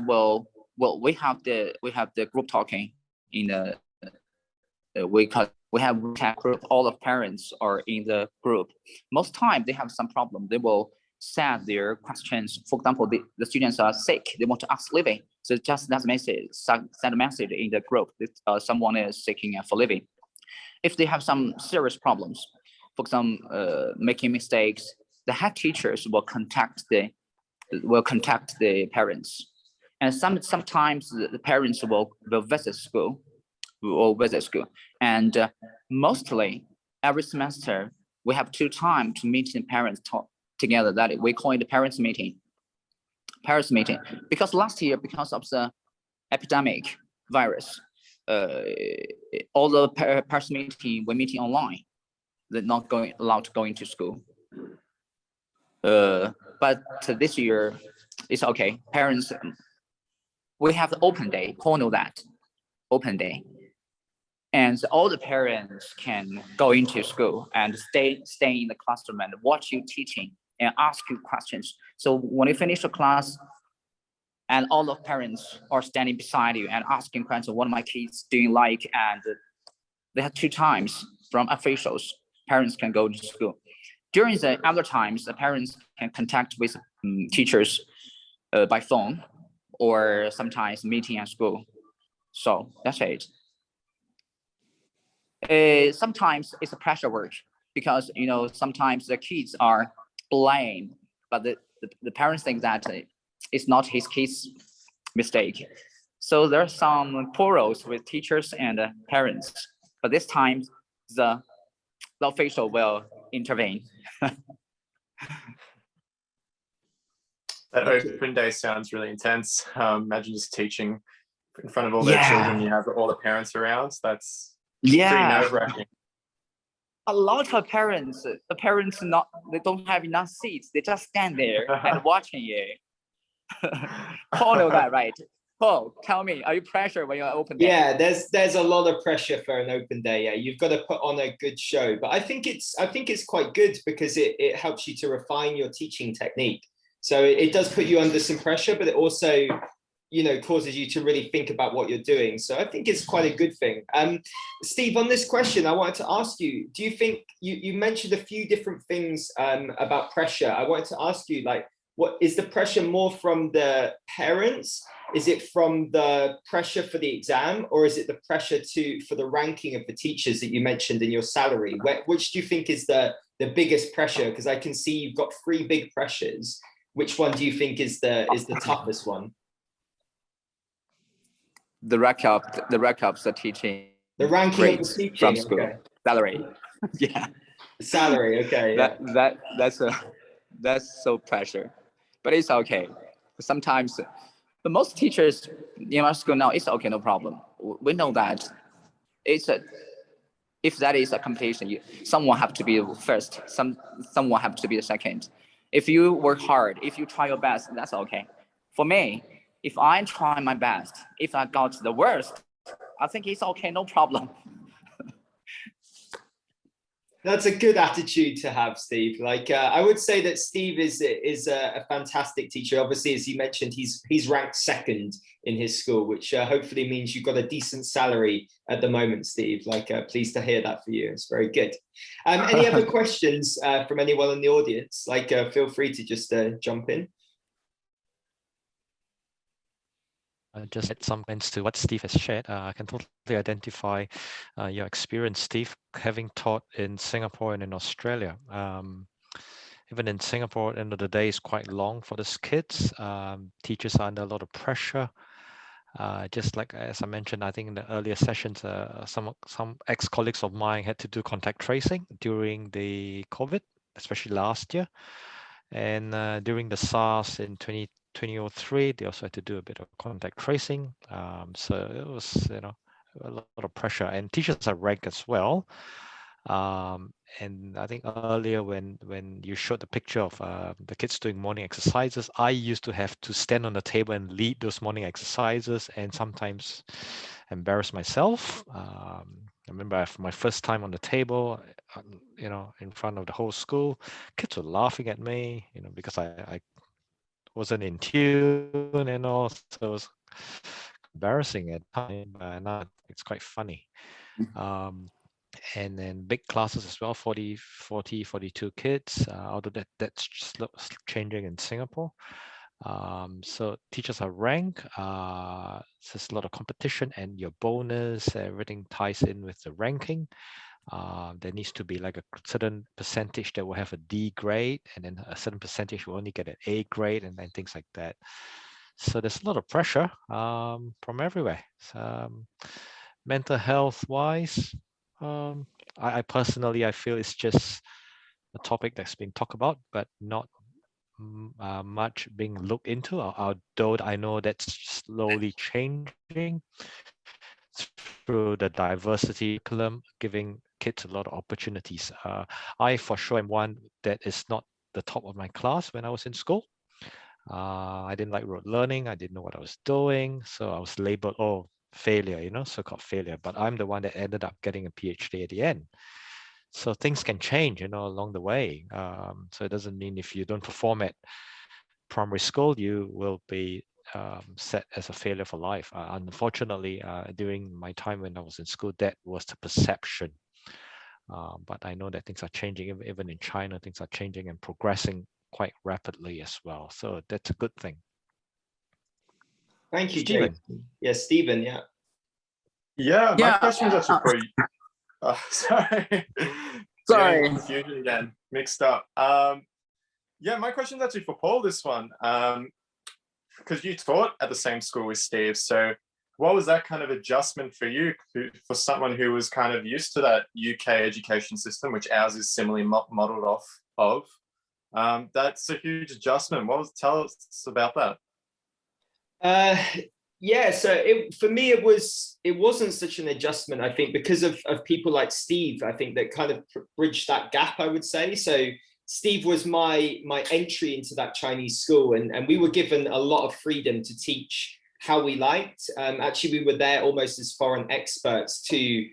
we have the group talking in the we have group. All of parents are in the group. Most time they have some problem. They will send their questions. For example, the students are sick. They want to ask living. So just that message, send a message in the group that someone is seeking for living. If they have some serious problems, for example, making mistakes, the head teachers will contact the parents, and sometimes the parents will visit school, and mostly every semester we have 2 times to meet the parents talk together. That we call it the parents meeting. Because last year, because of the epidemic virus, all the parents meeting we're meeting online. They're not allowed to go into school. But this year it's okay. Parents, we have the open day, know that open day, and all the parents can go into school and stay in the classroom and watch you teaching and ask you questions. So when you finish the class, and all the parents are standing beside you and asking questions, what are my kids doing like? And they have 2 times from officials. Parents can go to school. During the other times, the parents can contact with teachers by phone, or sometimes meeting at school. So that's it. Sometimes it's a pressure work, because sometimes the kids are blamed, but the parents think that it's not his kid's mistake. So there are some quarrels with teachers and parents, but this time the official will intervene. That open day sounds really intense. Imagine just teaching in front of all their children. You have all the parents around. That's pretty nerve-wracking. A lot of parents, they don't have enough seats. They just stand there and watching you. Paul know that, right? Paul, tell me, are you pressured when you're open day? Yeah, there's a lot of pressure for an open day. Yeah, you've got to put on a good show. But I think it's quite good, because it helps you to refine your teaching technique. So it does put you under some pressure, but it also, causes you to really think about what you're doing. So I think it's quite a good thing. Steve, on this question, I wanted to ask you, do you think you mentioned a few different things about pressure? I wanted to ask you, like, what is the pressure more from the parents? Is it from the pressure for the exam, or is it the pressure for the ranking of the teachers that you mentioned in your salary? Which do you think is the biggest pressure? Because I can see you've got 3 big pressures. Which one do you think is the toughest one? The rank of the teaching. The ranking of the teaching from school. Okay. Salary. Yeah. Salary. Okay. Yeah. That's so pressure, but it's okay. Sometimes, but most teachers in our school now, it's okay, no problem. We know that if that is a competition, someone have to be the first, someone have to be the second. If you work hard, if you try your best, that's okay. For me, if I try my best, if I got the worst, I think it's okay, no problem. That's a good attitude to have, Steve. Like, I would say that Steve is a fantastic teacher. Obviously, as you mentioned, he's ranked 2nd in his school, which hopefully means you've got a decent salary at the moment, Steve. Like, pleased to hear that for you. It's very good. Any other questions from anyone in the audience? Like, feel free to just jump in. Just add some comments to what Steve has shared. I can totally identify your experience, Steve, having taught in Singapore and in Australia. Even in Singapore, at the end of the day, is quite long for these kids. Teachers are under a lot of pressure. Just like as I mentioned, I think in the earlier sessions, some ex-colleagues of mine had to do contact tracing during the COVID, especially last year. And during the SARS in 2003, they also had to do a bit of contact tracing. So it was, a lot of pressure, and teachers are ranked as well. And I think earlier when you showed the picture of the kids doing morning exercises, I used to have to stand on the table and lead those morning exercises, and sometimes embarrass myself. I remember my first time on the table, in front of the whole school, kids were laughing at me, because I wasn't in tune and all, so it was embarrassing at the time, but now it's quite funny. And then big classes as well, 40, 42 kids, although that's changing in Singapore. So teachers are ranked, there's a lot of competition, and your bonus, everything ties in with the ranking. There needs to be like a certain percentage that will have a D grade, and then a certain percentage will only get an A grade, and then things like that. So there's a lot of pressure from everywhere. Mental health wise, I personally, I feel it's just a topic that's being talked about, but not much being looked into, although I know that's slowly changing through the diversity curriculum, giving kids a lot of opportunities. I for sure am one that is not the top of my class when I was in school. I didn't like rote learning. I didn't know what I was doing. So I was labeled, oh, failure, you know, so-called failure. But I'm the one that ended up getting a PhD at the end. So things can change, you know, along the way. So it doesn't mean if you don't perform at primary school, you will be set as a failure for life. Unfortunately, during my time when I was in school, that was the perception. But I know that things are changing. Even in China, things are changing and progressing quite rapidly as well. So that's a good thing. Thank you, Stephen. Jason. Yeah, Stephen, yeah. Yeah, my Yeah, question is actually for you. Sorry. Sorry. Getting confusion again, mixed up. Yeah, my question is actually for Paul, this one. Because you taught at the same school with Steve. So what was that kind of adjustment for you, for someone who was kind of used to that UK education system, which ours is similarly modeled off of? That's a huge adjustment. Tell us about that. Yeah, so for me, it wasn't such an adjustment, I think, because of people like Steve, I think, that kind of bridged that gap, I would say. So Steve was my entry into that Chinese school, and we were given a lot of freedom to teach how we liked. Actually, we were there almost as foreign experts to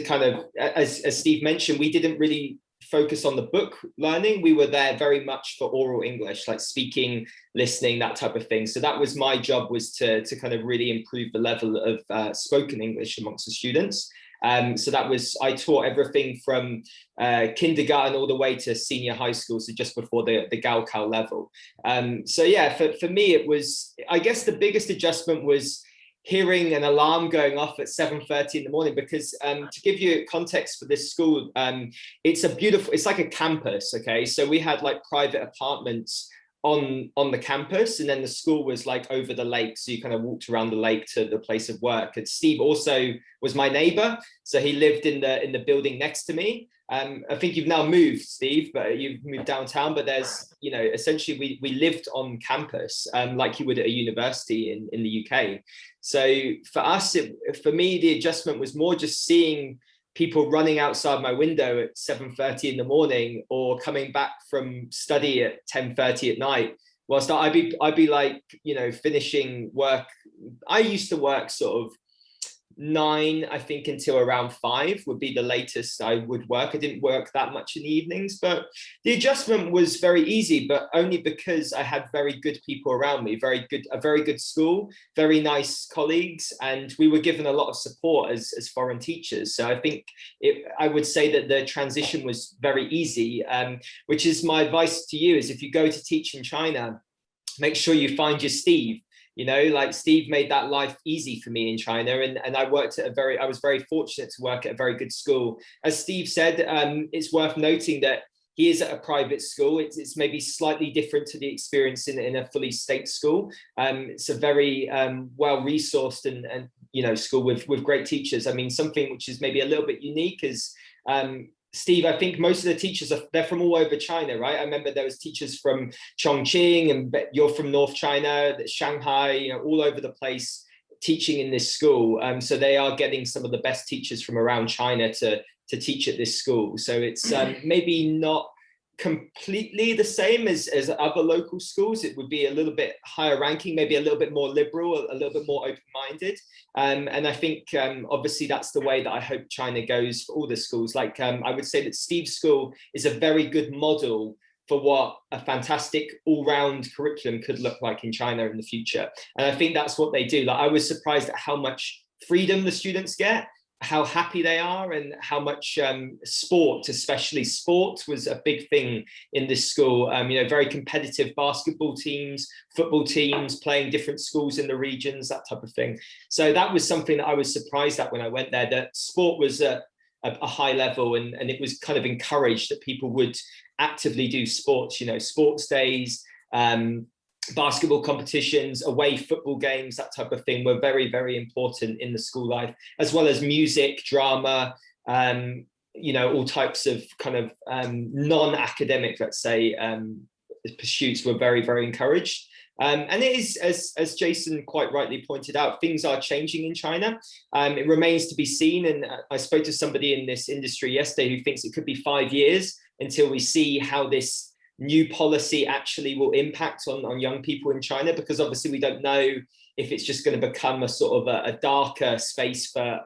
kind of, as Steve mentioned, we didn't really focus on the book learning. We were there very much for oral English, like speaking, listening, that type of thing. So that was my job, was to kind of really improve the level of spoken English amongst the students. So that was, I taught everything from kindergarten all the way to senior high school, so just before the Gaokao level. So yeah, for me, it was, I guess the biggest adjustment was hearing an alarm going off at 7:30 in the morning, because to give you context for this school, it's like a campus, okay? So we had like private apartments on the campus, and then the school was like over the lake, so you kind of walked around the lake to the place of work. And Steve also was my neighbor, so he lived in the building next to me. I think you've now moved, Steve, but you've moved downtown, but there's, you know, essentially we lived on campus, like you would at a university in the UK. So for us, for me, the adjustment was more just seeing people running outside my window at 7:30 in the morning, or coming back from study at 10:30 at night, whilst I'd be like, you know, finishing work. I used to work sort of 9, I think, until around 5 would be the latest I would work. I didn't work that much in the evenings, but the adjustment was very easy, but only because I had very good people around me, a very good school, very nice colleagues, and we were given a lot of support as foreign teachers. So I think I would say that the transition was very easy, which is my advice to you, is if you go to teach in China, make sure you find your Steve. You know, like Steve made that life easy for me in China, and I worked at I was very fortunate to work at a very good school. As Steve said, it's worth noting that he is at a private school. It's maybe slightly different to the experience in a fully state school. It's a very well-resourced and you know, school with great teachers. I mean, something which is maybe a little bit unique is, Steve, I think most of the teachers they're from all over China, right? I remember there was teachers from Chongqing, and you're from North China, Shanghai, you know, all over the place teaching in this school. So they are getting some of the best teachers from around China to teach at this school. So it's maybe not completely the same as other local schools. It would be a little bit higher ranking, maybe a little bit more liberal, a little bit more open-minded. And I think obviously that's the way that I hope China goes for all the schools. Like I would say that Steve's school is a very good model for what a fantastic all-round curriculum could look like in China in the future. And I think that's what they do. Like, I was surprised at how much freedom the students get, how happy they are, and how much sport, especially sport, was a big thing in this school. You know, very competitive basketball teams, football teams, playing different schools in the regions, that type of thing. So that was something that I was surprised at when I went there, that sport was at a high level, and it was kind of encouraged that people would actively do sports, you know, sports days, basketball competitions, away football games, that type of thing were very, very important in the school life, as well as music, drama, you know, all types of kind of non-academic, let's say, pursuits were very, very encouraged. And it is, as Jason quite rightly pointed out, things are changing in China. It remains to be seen. And I spoke to somebody in this industry yesterday who thinks it could be 5 years until we see how this new policy actually will impact on young people in China, because obviously we don't know if it's just going to become a sort of a darker space for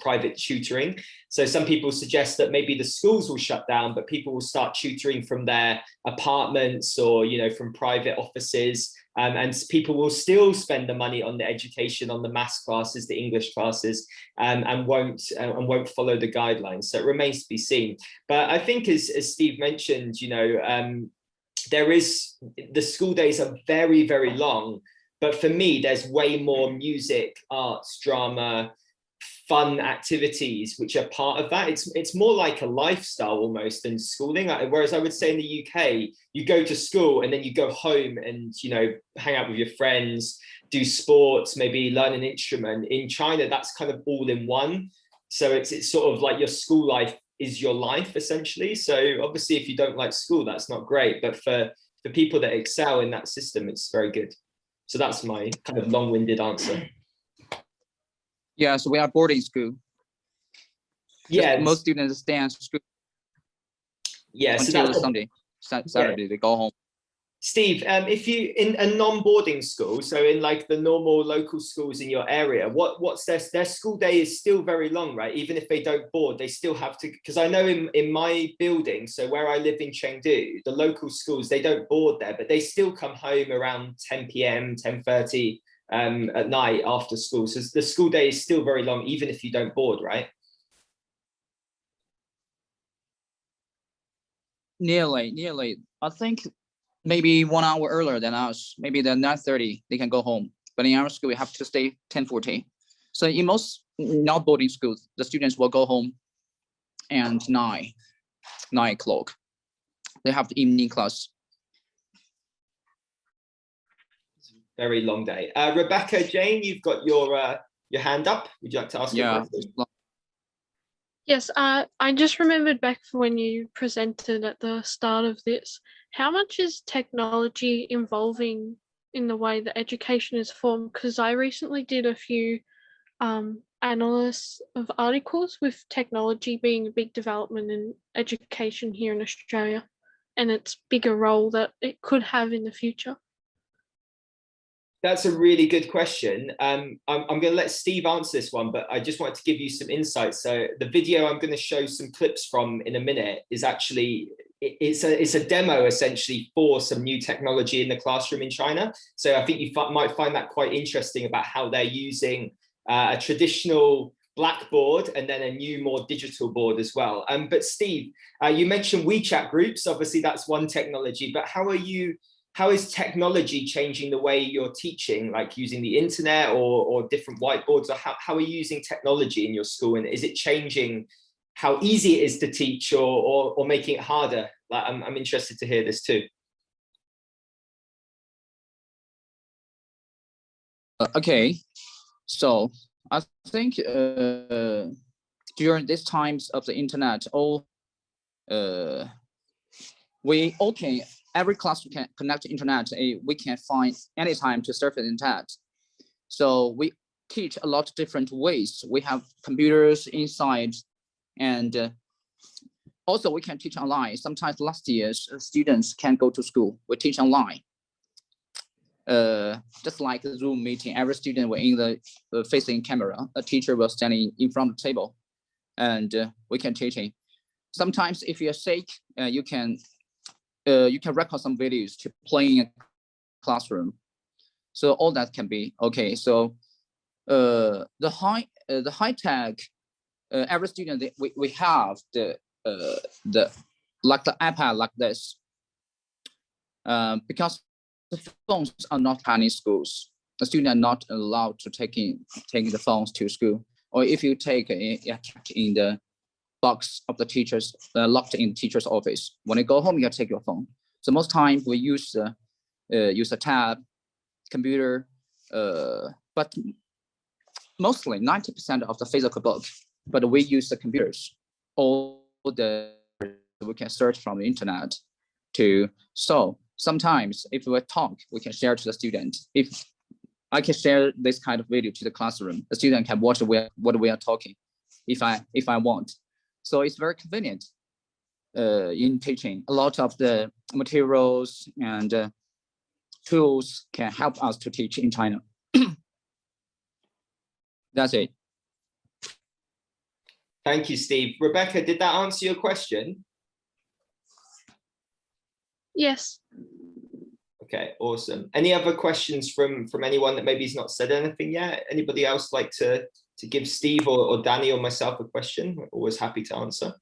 private tutoring. So some people suggest that maybe the schools will shut down, but people will start tutoring from their apartments or, you know, from private offices. And people will still spend the money on the education, on the maths classes, the English classes, and won't follow the guidelines. So it remains to be seen. But I think, as Steve mentioned, you know, the school days are very, very long. But for me, there's way more music, arts, drama, fun activities, which are part of that. It's more like a lifestyle almost than schooling. Whereas I would say in the UK, you go to school and then you go home and, you know, hang out with your friends, do sports, maybe learn an instrument. In China, that's kind of all in one. So it's sort of like your school life is your life, essentially. So obviously, if you don't like school, that's not great. But for people that excel in that system, it's very good. So that's my kind of long-winded answer. Yeah, so we are boarding school. Yeah, most students stay at school. Yeah, until so Sunday, Saturday they go home. Steve, if you in a non-boarding school, so in like the normal local schools in your area, what's their school day is still very long, right? Even if they don't board, they still have to, because I know in my building, so where I live in Chengdu, the local schools, they don't board there, but they still come home around 10 p.m, 10:30 at night after school. So the school day is still very long, even if you don't board, right? Nearly. I think maybe 1 hour earlier than us. Maybe the 9:30 they can go home. But in our school, we have to stay 10:40. So in most not boarding schools, the students will go home and 9 o'clock. They have the evening class. Very long day. Rebecca, Jane, you've got your hand up. Would you like to ask a question? Yes, I just remembered back from when you presented at the start of this, how much is technology involving in the way that education is formed? Because I recently did a few analysis of articles with technology being a big development in education here in Australia and its bigger role that it could have in the future. That's a really good question. I'm going to let Steve answer this one, but I just wanted to give you some insights. So the video I'm going to show some clips from in a minute is actually, it's a demo essentially for some new technology in the classroom in China. So I think you might find that quite interesting about how they're using a traditional blackboard and then a new, more digital board as well. But Steve, you mentioned WeChat groups. Obviously, that's one technology, but how is technology changing the way you're teaching, like using the internet or different whiteboards? Or how are you using technology in your school? And is it changing how easy it is to teach or making it harder? Like, I'm interested to hear this too. Okay, so I think during these times of the internet, every class can connect to internet. We can find any time to surf the internet. So we teach a lot of different ways. We have computers inside, and also we can teach online. Sometimes last year's students can't go to school. We teach online. Just like a Zoom meeting, every student were in the facing camera. A teacher was standing in front of the table, and we can teach him. Sometimes if you're sick, you can record some videos to play in a classroom. So all that can be okay. So the high tech, every student we have the like the iPad like this, because the phones are not banned in schools. The students are not allowed to take the phones to school, or if you take it in box of the teachers locked in the teacher's office. When you go home, you can take your phone. So most times we use a tab, computer, but mostly 90% of the physical book. But we use the computers. All the we can search from the internet to. So sometimes if we talk, we can share to the student. If I can share this kind of video to the classroom, the student can watch what we are talking if I want. So it's very convenient in teaching. A lot of the materials and tools can help us to teach in China. That's it. Thank you, Steve. Rebecca, did that answer your question? Yes. Okay, awesome. Any other questions from anyone that maybe has not said anything yet? Anybody else like to give Steve or Danny or myself a question? We're always happy to answer.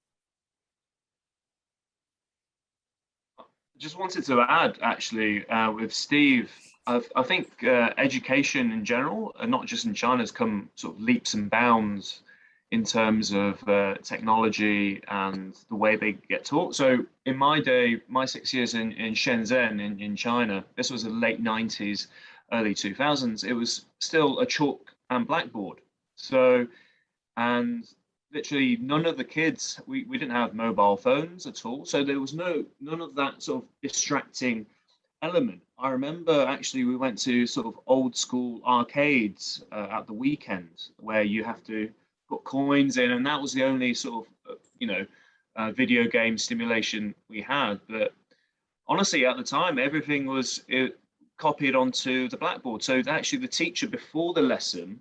Just wanted to add, actually, with Steve, I think education in general, and not just in China, has come sort of leaps and bounds in terms of technology and the way they get taught. So in my day, my 6 years in Shenzhen in China, this was the late 90s, early 2000s, it was still a chalk and blackboard. So, and literally none of the kids, we didn't have mobile phones at all. So there was none of that sort of distracting element. I remember actually we went to sort of old school arcades at the weekend where you have to put coins in, and that was the only sort of video game stimulation we had. But honestly, at the time, everything was copied onto the blackboard. So actually the teacher before the lesson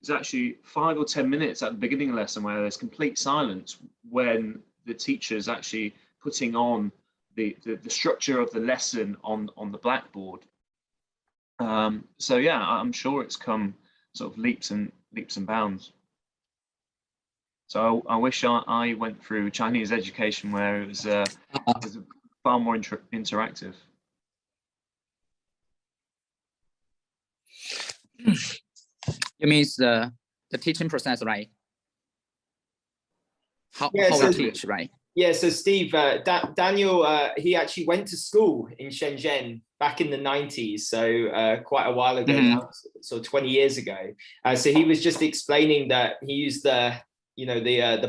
is actually 5 or 10 minutes at the beginning of the lesson where there's complete silence when the teacher is actually putting on the structure of the lesson on the blackboard. So yeah, I'm sure it's come sort of leaps and bounds. So I wish I went through Chinese education where it was far more interactive. It means the teaching process, right? How Yeah, we teach, right? Yeah, so Steve, Daniel, he actually went to school in Shenzhen back in the 90s, so quite a while ago now, so 20 years ago. So he was just explaining that he used the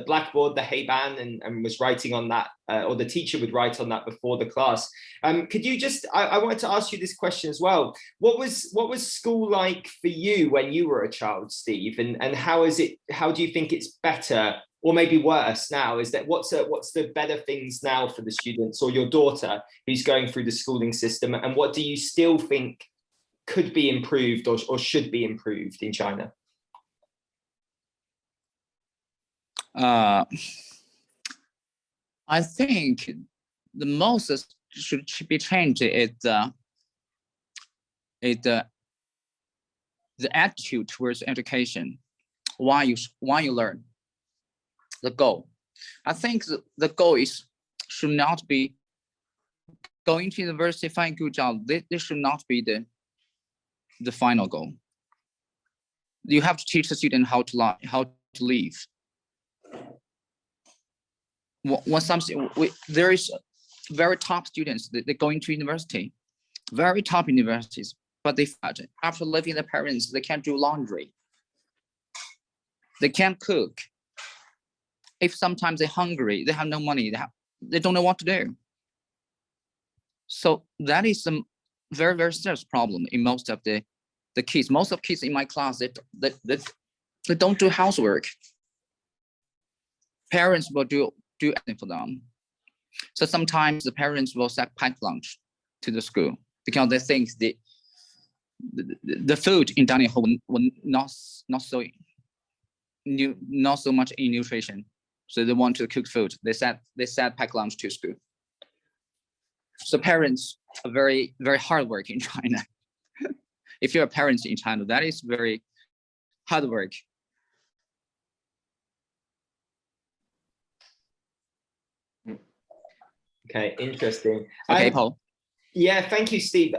blackboard, the Heiban, and was writing on that, or the teacher would write on that before the class. Could you just, I wanted to ask you this question as well. What was school like for you when you were a child, Steve? And how do you think it's better or maybe worse now? Is that what's the better things now for the students or your daughter who's going through the schooling system? And what do you still think could be improved or should be improved in China? I think the most should be changed is the attitude towards education. Why you learn, the goal. I think the goal should not be going to university, find a good job. This should not be the final goal. You have to teach the student how to live. There is very top students that they're going to university, very top universities, but after leaving their parents, they can't do laundry. They can't cook. If sometimes they're hungry, they have no money, they don't know what to do. So that is some very, very serious problem in most of the kids. Most of kids in my class, they don't do housework. Parents will do anything for them. So sometimes the parents will pack lunch to the school because they think the food in dining hall will not so much in nutrition. So they want to cook food. They said pack lunch to school. So parents are very, very hard work in China. If you're a parent in China, that is very hard work. Okay, interesting. Okay, Paul. Yeah, thank you, Steve.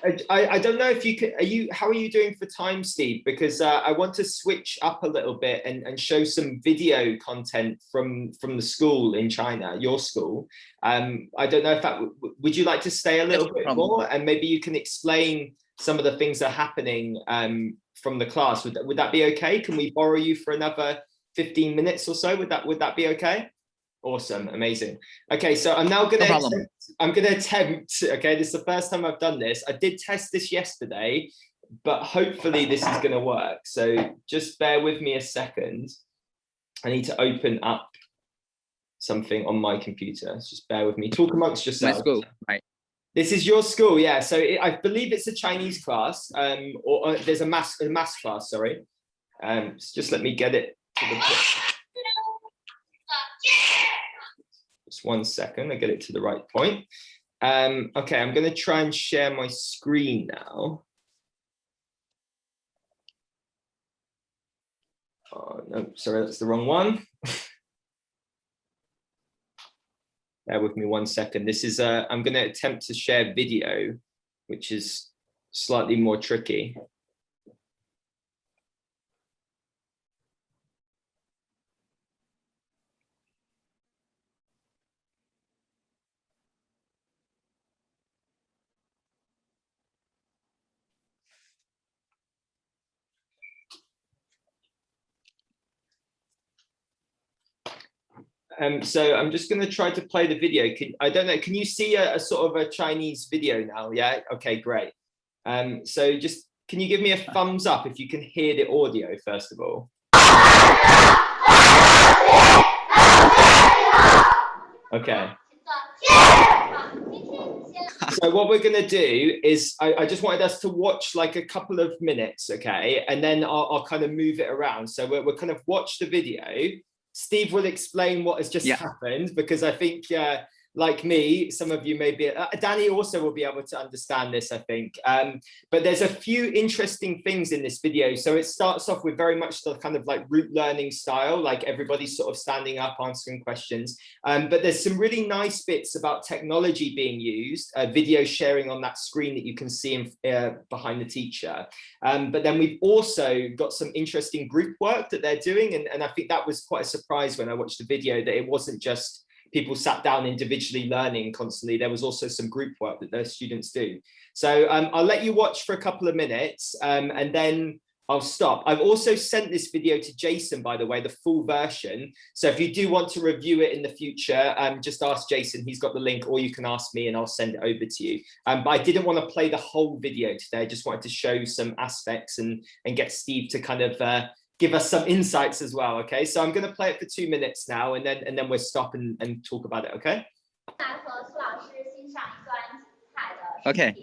I don't know if you could, how are you doing for time, Steve? Because I want to switch up a little bit and show some video content from the school in China, your school. I don't know if that, would you like to stay a little bit more, and maybe you can explain some of the things that are happening from the class? Would that be okay? Can we borrow you for another 15 minutes or so? Would that be okay? Awesome, amazing. Okay, so I'm now gonna attempt, okay, this is the first time I've done this. I did test this yesterday, but hopefully this is gonna work. So just bear with me a second. I need to open up something on my computer. Just bear with me. Talk amongst yourselves. My school, right? This is your school, yeah. So I believe it's a Chinese class, or there's a maths class, sorry. Just let me get it to the just 1 second, I get it to the right point. Okay, I'm going to try and share my screen now. Oh, no, sorry, that's the wrong one. Bear with me 1 second. This is, I'm going to attempt to share video, which is slightly more tricky. So I'm just going to try to play the video. I don't know, can you see a sort of a Chinese video now? Yeah, okay, great. So just, can you give me a thumbs up if you can hear the audio, first of all? Okay. So what we're going to do is, I just wanted us to watch like a couple of minutes, okay? And then I'll kind of move it around. So we'll kind of watch the video. Steve will explain what has just happened, because I think, like me, some of you may be, Danny also will be able to understand this, I think. But there's a few interesting things in this video. So it starts off with very much the kind of like root learning style, like everybody's sort of standing up, answering questions. But there's some really nice bits about technology being used, video sharing on that screen that you can see behind the teacher. But then we've also got some interesting group work that they're doing. And I think that was quite a surprise when I watched the video, that it wasn't just people sat down individually learning constantly. There was also some group work that the students do. So I'll let you watch for a couple of minutes and then I'll stop. I've also sent this video to Jason, by the way, the full version. So if you do want to review it in the future, just ask Jason, he's got the link, or you can ask me and I'll send it over to you. But I didn't want to play the whole video today. I just wanted to show some aspects and get Steve to kind of give us some insights as well. Okay, so I'm going to play it for 2 minutes now, and then we'll stop and talk about it. Okay. Okay.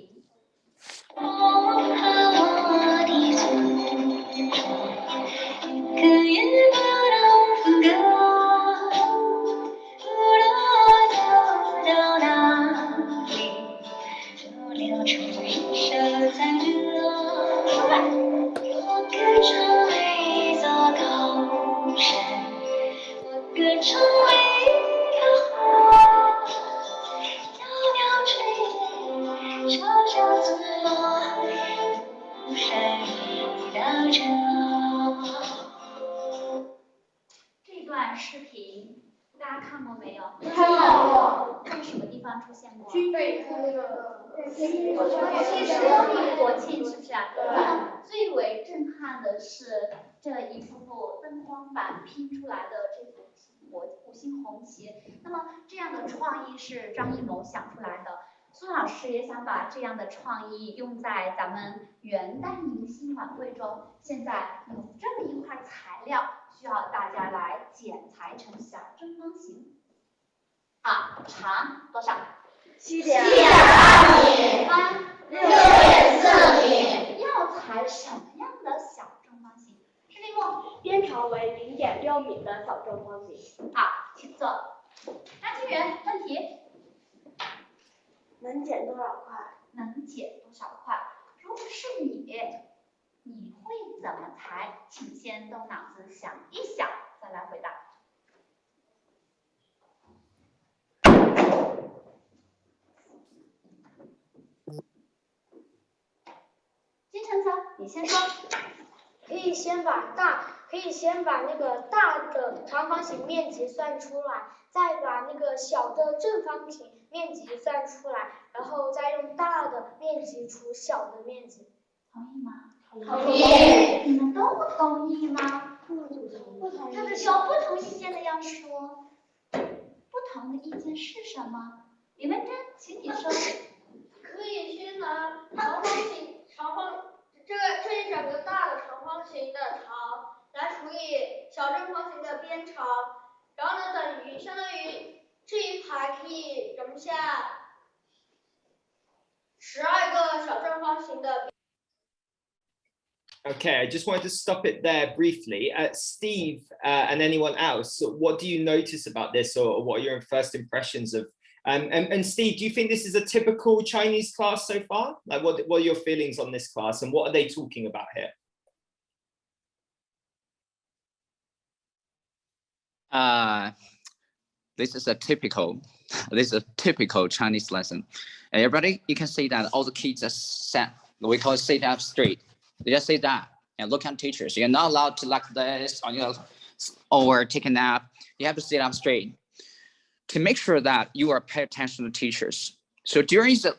你先说。可以先把那个大的长方形面积算出来，再把那个小的正方形面积算出来，然后再用大的面积除小的面积。同意吗？同意。你们都不同意吗？不同意。他们有不同意见的要说。不同的意见是什么？李文珍，请你说。可以先拿这一整个大的长方形的长来除以小正方形的边长，然后呢等于相当于这一排可以容下12个小正方形的。Okay, I just wanted to stop it there briefly. Steve and anyone else, what do you notice about this, or what are your first impressions of? And Steve, do you think this is a typical Chinese class so far? Like, what are your feelings on this class, and what are they talking about here? This is a typical Chinese lesson. Everybody, you can see that all the kids are sat, we call it sit up straight. They just sit down and look at teachers. You're not allowed to like this or take a nap. You have to sit up straight to make sure that you are pay attention to teachers. So during the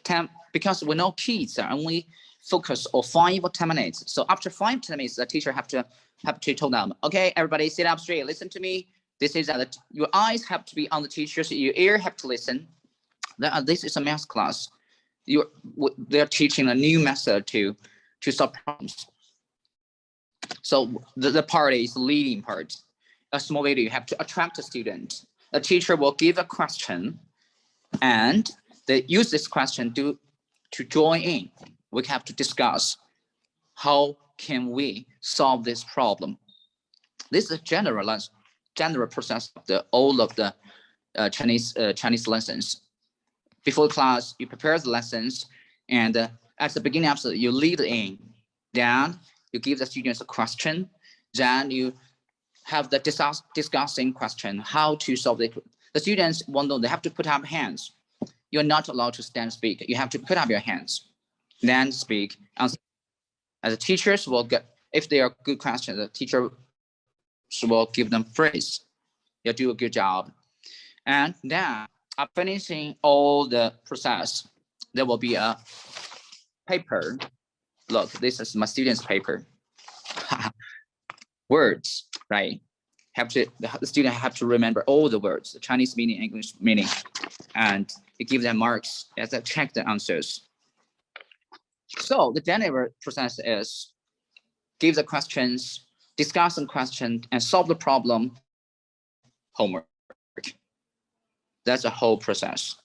time, because we know kids are only focused on 5 or 10 minutes. So after 5 to 10 minutes, the teacher have to tell them, okay, everybody sit up straight, listen to me. This is that your eyes have to be on the teachers, your ear have to listen. This is a math class. They're teaching a new method to solve problems. So the part is the leading part. A small video, you have to attract a student. The teacher will give a question and they use this question to join in. We have to discuss how can we solve this problem. This is a general process of all of the Chinese lessons. Before class, you prepare the lessons, and at the beginning of you lead in. Then you give the students a question. Then you have the discussing question, how to solve it. The students will know they have to put up hands. You're not allowed to stand speak. You have to put up your hands, then speak. As the teachers will get, if they are good questions, the teacher will give them praise. You do a good job. And then after finishing all the process, there will be a paper. Look, this is my student's paper. Words, right? The student have to remember all the words, the Chinese meaning, English meaning, and you give them marks as they check the answers. So the general process is give the questions, discuss the question, and solve the problem. Homework. That's the whole process,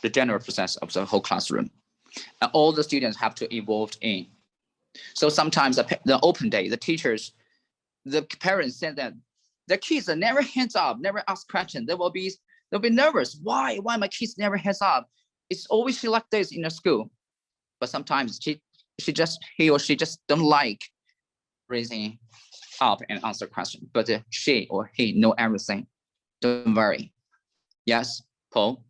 the general process of the whole classroom. And all the students have to involve in. So sometimes the open day, the teachers, the parents said that the kids are never hands up, never ask questions. They'll be nervous. Why my kids never hands up? It's always like this in the school. But sometimes he or she just don't like raising up and answer questions. But she or he know everything. Don't worry. Yes, Paul.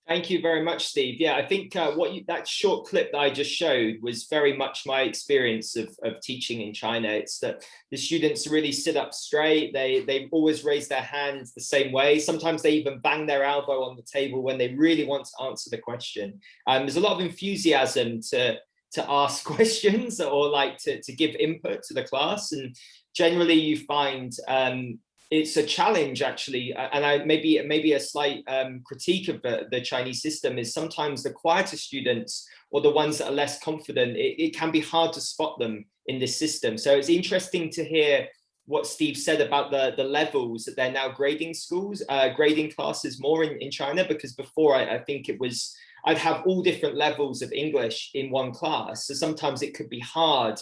Thank you very much, Steve. Yeah, I think that short clip that I just showed was very much my experience of teaching in China. It's that the students really sit up straight. They always raise their hands the same way. Sometimes they even bang their elbow on the table when they really want to answer the question. There's a lot of enthusiasm to ask questions or like to give input to the class. And generally you find it's a challenge actually, and maybe a slight critique of the Chinese system is sometimes the quieter students or the ones that are less confident, it can be hard to spot them in this system. So it's interesting to hear what Steve said about the levels that they're now grading classes more in China, because before I think it was, I'd have all different levels of English in one class. So sometimes it could be hard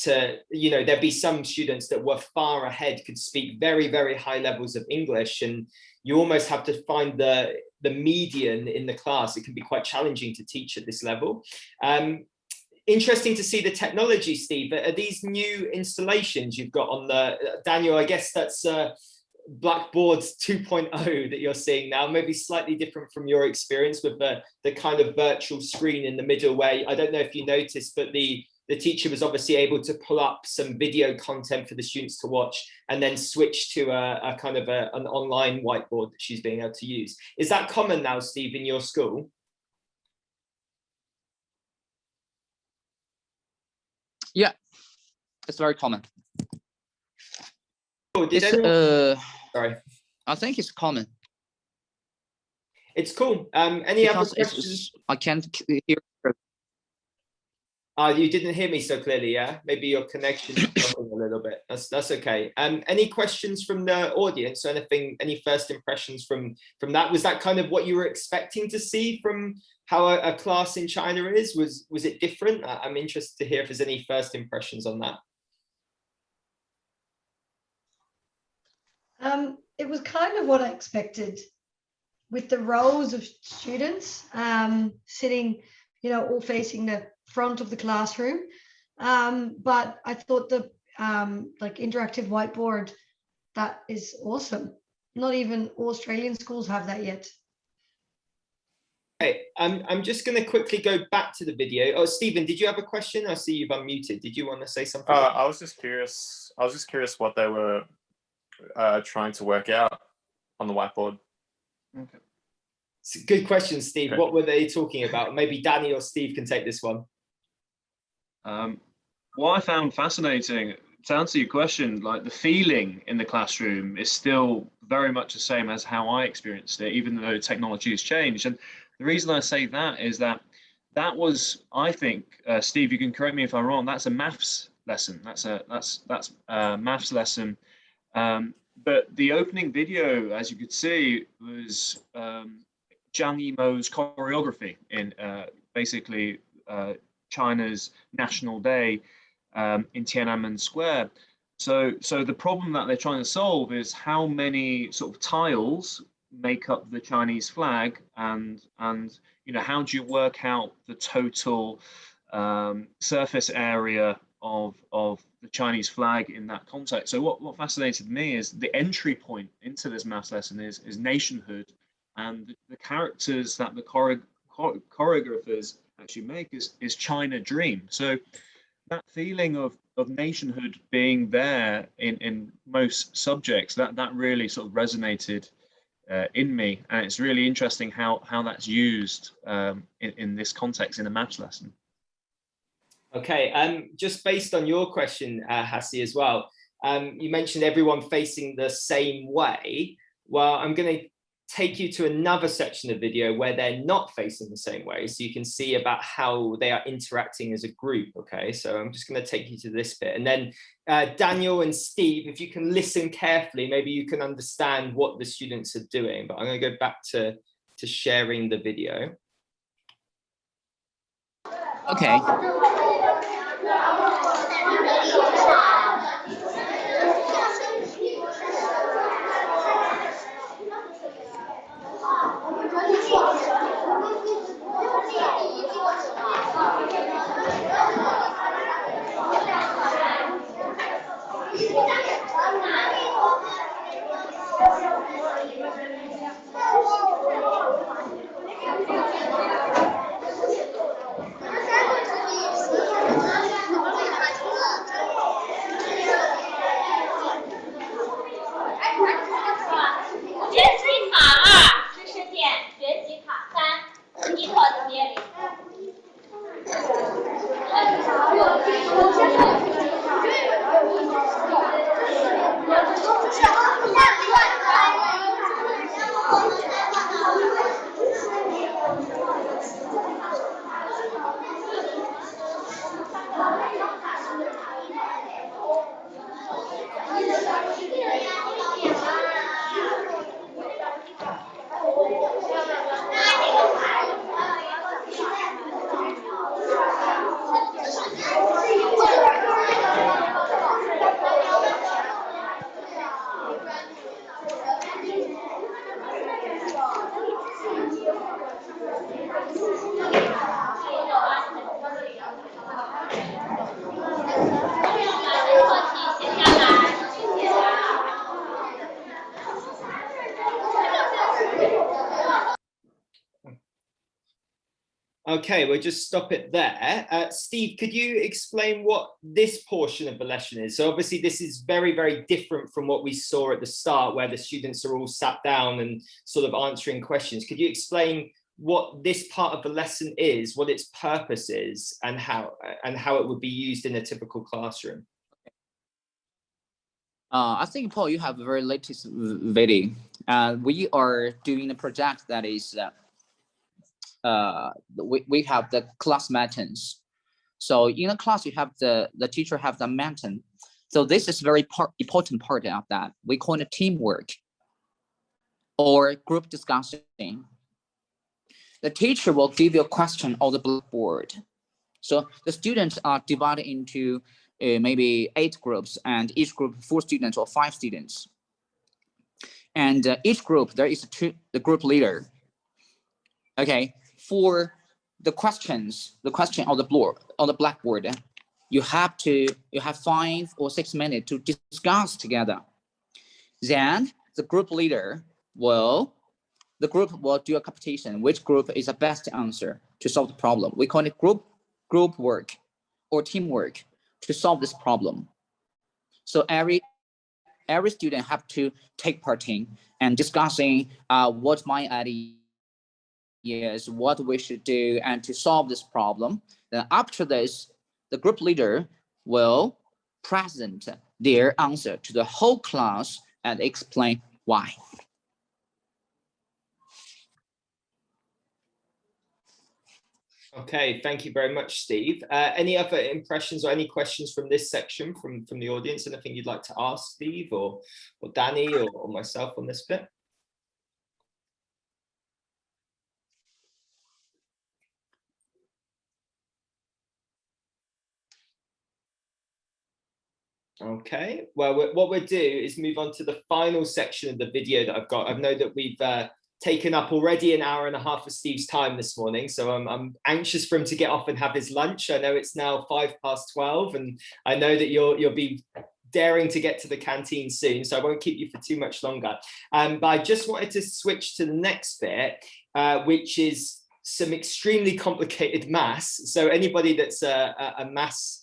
to, there'd be some students that were far ahead, could speak very, very high levels of English, and you almost have to find the median in the class. It can be quite challenging to teach at this level. Interesting to see the technology, Steve. Are these new installations you've got on Daniel, I guess that's Blackboard 2.0 that you're seeing now, maybe slightly different from your experience with the kind of virtual screen in the middle, where I don't know if you noticed, but the the teacher was obviously able to pull up some video content for the students to watch and then switch to a kind of an online whiteboard that she's being able to use. Is that common now, Steve, in your school? Yeah, it's very common. Oh, did It's, everyone... Sorry. I think it's common. It's cool. Any other Because questions? I can't hear. You didn't hear me so clearly, yeah? Maybe your connection is dropping a little bit. That's okay. Any questions from the audience? Or anything? Any first impressions from that? Was that kind of what you were expecting to see from how a class in China is? Was it different? I'm interested to hear if there's any first impressions on that. It was kind of what I expected, with the rows of students sitting, all facing the front of the classroom. But I thought the like interactive whiteboard, that is awesome. Not even all Australian schools have that yet. Okay, I'm just going to quickly go back to the video. Oh, Stephen, did you have a question? I see you've unmuted. Did you want to say something? I was just curious. I was just curious what they were trying to work out on the whiteboard. Okay. It's a good question, Steve. Okay. What were they talking about? Maybe Danny or Steve can take this one. What I found fascinating, to answer your question, like the feeling in the classroom is still very much the same as how I experienced it, even though technology has changed. And the reason I say that is that was, I think, Steve, you can correct me if I'm wrong, that's a maths lesson. That's a maths lesson. But the opening video, as you could see, was Zhang Yimou's choreography in basically China's National Day in Tiananmen Square. So the problem that they're trying to solve is how many sort of tiles make up the Chinese flag, and how do you work out the total surface area of the Chinese flag in that context. So what fascinated me is the entry point into this maths lesson is nationhood, and the characters that the choreographers actually make is China Dream. So that feeling of nationhood being there in most subjects, that really sort of resonated in me, and it's really interesting how that's used in this context in a maths lesson. Okay, just based on your question, Hassie, as well, you mentioned everyone facing the same way. Well, I'm going to take you to another section of video where they're not facing the same way, so you can see about how they are interacting as a group. Okay, so I'm just going to take you to this bit, and then Daniel and Steve, if you can listen carefully, maybe you can understand what the students are doing. But I'm going to go back to sharing the video. Okay. Okay, we'll just stop it there. Steve, could you explain what this portion of the lesson is? So obviously this is very, very different from what we saw at the start, where the students are all sat down and sort of answering questions. Could you explain what this part of the lesson is, what its purpose is, and how it would be used in a typical classroom? I think, Paul, you have a very latest video. We are doing a project that is, we have the class maintenance. So in a class, you have the teacher have the maintenance. So this is very important part of that. We call it teamwork or group discussion. The teacher will give you a question on the blackboard. So the students are divided into maybe 8 groups, and each group 4 students or 5 students. And each group, there is the group leader. Okay, for the question on the blackboard, you have 5 or 6 minutes to discuss together. Then the group leader will do a competition. Which group is the best answer to solve the problem? We call it group work or teamwork to solve this problem. So every student have to take part in and discussing what my idea is, what we should do, and to solve this problem. Then after this, the group leader will present their answer to the whole class and explain why. Okay, thank you very much, Steve. Any other impressions or any questions from this section from the audience? Anything you'd like to ask Steve or Danny or myself on this bit? Okay, well, what we'll do is move on to the final section of the video that I've got. I know that we've taken up already an hour and a half of Steve's time this morning, so I'm anxious for him to get off and have his lunch. I know it's now 12:05, and I know that you'll be daring to get to the canteen soon, so I won't keep you for too much longer. But I just wanted to switch to the next bit, which is some extremely complicated maths. So anybody that's a maths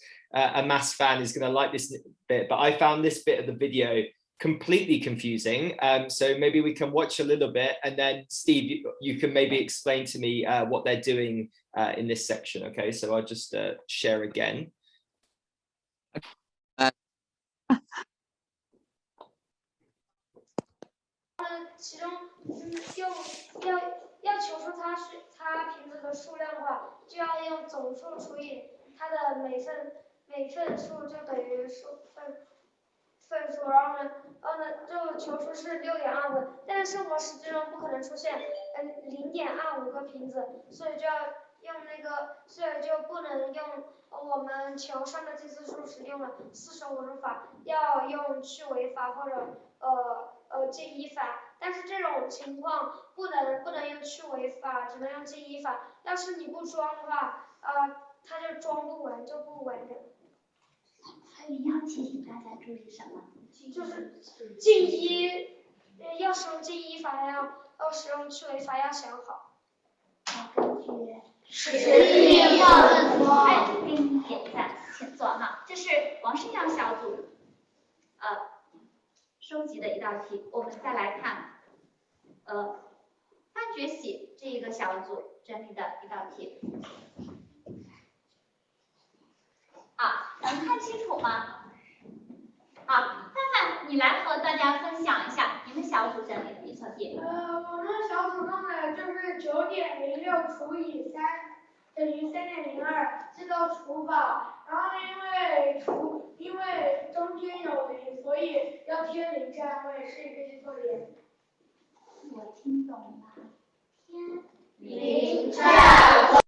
fan is going to like this bit, but I found this bit of the video completely confusing. So maybe we can watch a little bit, and then Steve, you can maybe explain to me what they're doing in this section. Okay, so I'll just share again. 其中要求出它瓶子的数量的话，就要用总数除以它的每份数，就等于份数，然后呢，就求出是6.25，但是生活实际中不可能出现0.25个瓶子，所以就要用所以就不能用我们求上的近似数时用了45法，要用去违法或者近义法。但是这种情况不能用去违法，只能用近义法。要是你不装的话，它就装不完，就不完整。还有一样提醒大家注意什么？就是近义，要使用近义法，要使用去违法，要想好。要根据实际问题，给你点赞，请坐哈。这是王诗阳小组收集的一道题，我们再来看范觉喜这一个小组整理的一道题。能看清楚吗？范范，你来和大家分享一下你们小组整理的一道题。我们小组弄的就是9.06除以3等于3.02这个除法，然后因为中间有0，所以要贴0这样位，是一个记错点。我听懂了，添0这样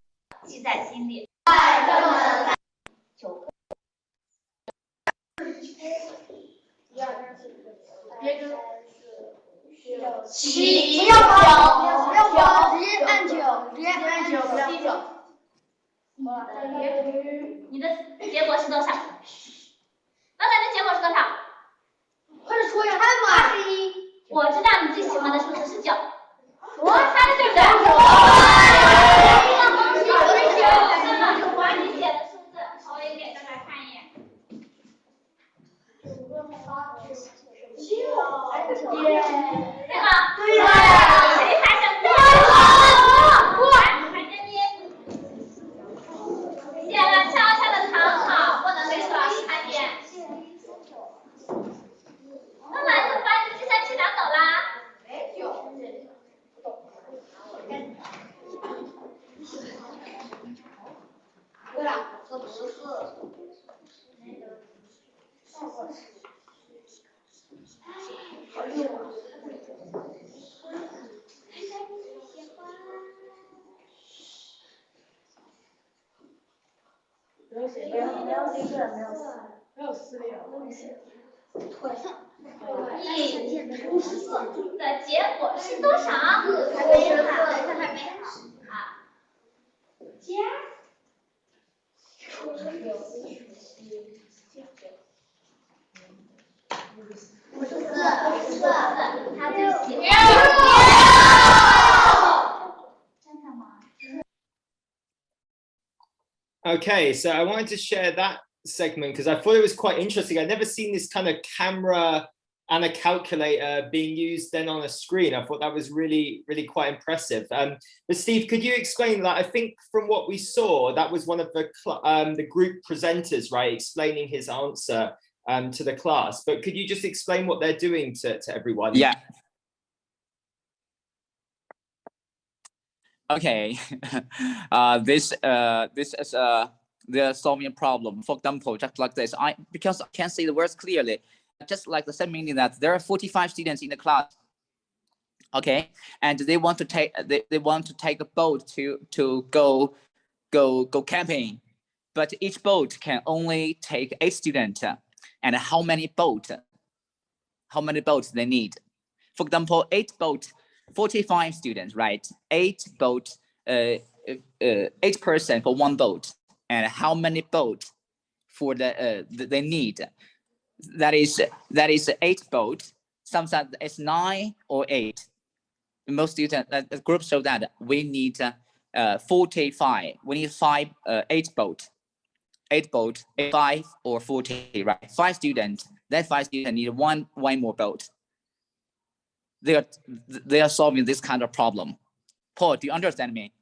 记在心里。9个。7，不要跑，直接按9，直接按9，不要9。你的结果是多少？刚才的结果是多少？快点说呀！21。我知道你最喜欢的数字是9。我猜的对不对？对了，说不是。好溜啊！没有撕裂，没有撕裂，腿上。1+4的结果是多少？还没好。加。54，他最喜欢。真的吗？ Okay, so I wanted to share that segment because I thought it was quite interesting. I'd never seen this kind of camera and a calculator being used then on a screen. I thought that was really, really quite impressive. But Steve, could you explain that? I think from what we saw, that was one of the group presenters, right, explaining his answer to the class. But could you just explain what they're doing to everyone? Yeah. Okay. This is they're solving a problem. For example, just like this, because I can't see the words clearly, just like the same meaning that there are 45 students in the class. Okay, and they want to take a boat to go camping, but each boat can only take 8 students. And how many boats they need? For example, 8 boats, 45 students, right? 8 boats, 8 person for 1 boat. And how many boats for they need? That is 8 boats. Sometimes it's 9 or 8. Most students group show that we need 45. We need 8 boats. 8 boats, 5 or 40, right? 5 students. That 5 students need one more boat. They are solving this kind of problem. Paul, do you understand me?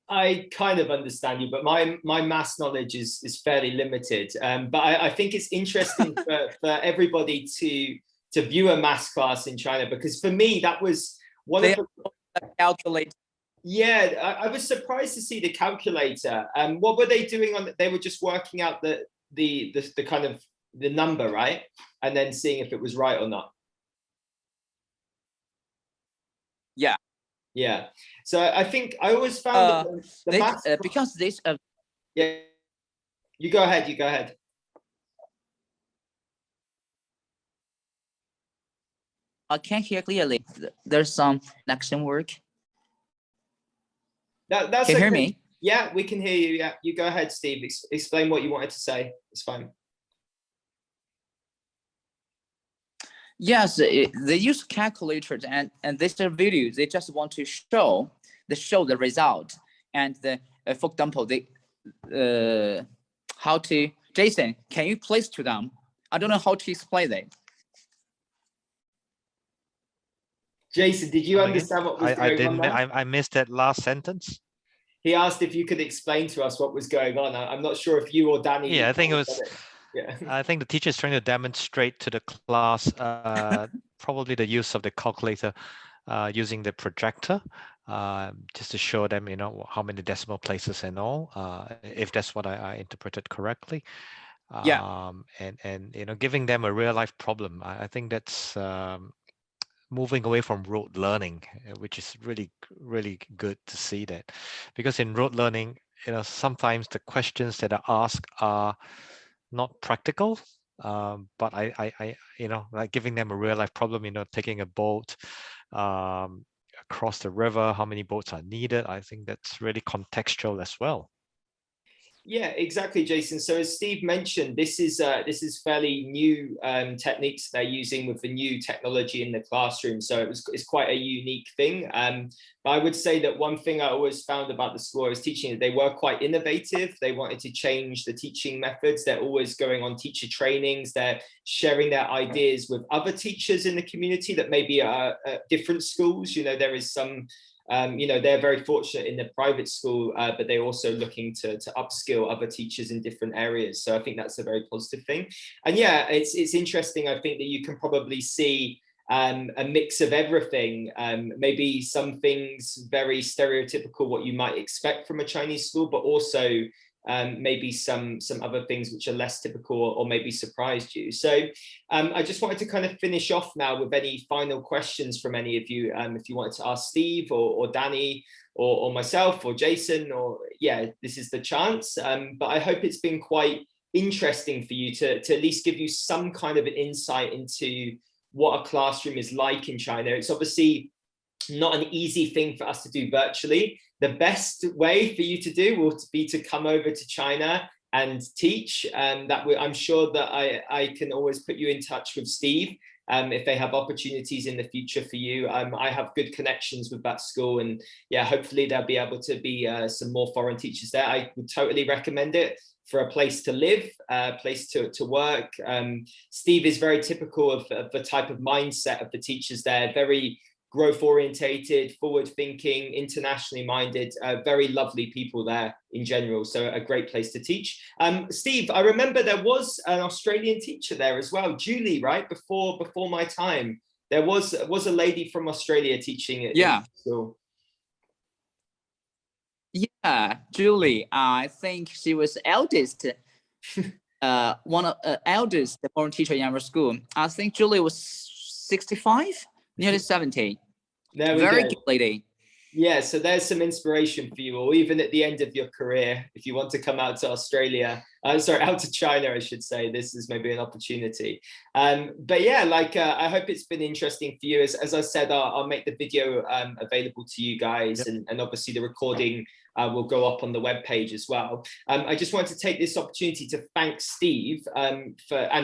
I kind of understand you, but my maths knowledge is fairly limited. But I think it's interesting for everybody to view a maths class in China, because for me that was one of the calculator. Yeah, I was surprised to see the calculator. What were they doing on? They were just working out the kind of the number, right, and then seeing if it was right or not. Yeah. Yeah. So I think I always found the maths because this. Yeah. You go ahead. You go ahead. I can't hear clearly. There's some connection work. That's can you okay. hear me? Yeah, we can hear you. Yeah, you go ahead, Steve. Explain what you wanted to say. It's fine. Yes, they use calculators and this video. They just want to show the result. And for example, how to Jason? Can you please to them? I don't know how to explain it. Jason, did you understand what was going on? I missed that last sentence. He asked if you could explain to us what was going on. I'm not sure if you or Danny. Yeah, I think it was. Yeah. I think the teacher is trying to demonstrate to the class probably the use of the calculator using the projector, just to show them, how many decimal places and all, if that's what I interpreted correctly. Yeah. And giving them a real life problem. I think that's moving away from rote learning, which is really, really good to see that, because in rote learning, sometimes the questions that are asked are not practical, but I like giving them a real life problem, taking a boat across the river, how many boats are needed. I think that's really contextual as well. Yeah, exactly, Jason. So as Steve mentioned, this is fairly new techniques they're using with the new technology in the classroom. So it's quite a unique thing. But I would say that one thing I always found about the school I was teaching is they were quite innovative. They wanted to change the teaching methods. They're always going on teacher trainings. They're sharing their ideas with other teachers in the community that maybe are at different schools. There is some. They're very fortunate in the private school, but they're also looking to upskill other teachers in different areas. So I think that's a very positive thing. And yeah, it's interesting. I think that you can probably see a mix of everything. Maybe some things very stereotypical, what you might expect from a Chinese school, but also maybe some other things which are less typical or maybe surprised you. So I just wanted to kind of finish off now with any final questions from any of you. If you wanted to ask Steve or Danny or myself or Jason, or yeah, this is the chance. But I hope it's been quite interesting for you to at least give you some kind of an insight into what a classroom is like in China. It's obviously not an easy thing for us to do virtually. The best way for you to do will be to come over to China and teach. And I'm sure that I can always put you in touch with Steve if they have opportunities in the future for you. I have good connections with that school, and yeah, hopefully there'll be able to be some more foreign teachers there. I would totally recommend it for a place to live, a place to work. Steve is very typical of the type of mindset of the teachers there, very growth orientated, forward thinking, internationally minded, very lovely people there in general. So a great place to teach. Steve, I remember there was an Australian teacher there as well, Julie, right? Before my time, there was a lady from Australia teaching at school. Yeah, Julie, I think she was eldest, one of eldest foreign teacher in our school. I think Julie was 65, nearly 70. There we Very go. good lady. Yeah, so there's some inspiration for you, or even at the end of your career, if you want to come out to Australia, out to China, I should say, this is maybe an opportunity. But yeah, like, I hope it's been interesting for you. As I said, I'll make the video available to you guys, and obviously the recording will go up on the webpage as well. I just wanted to take this opportunity to thank Steve and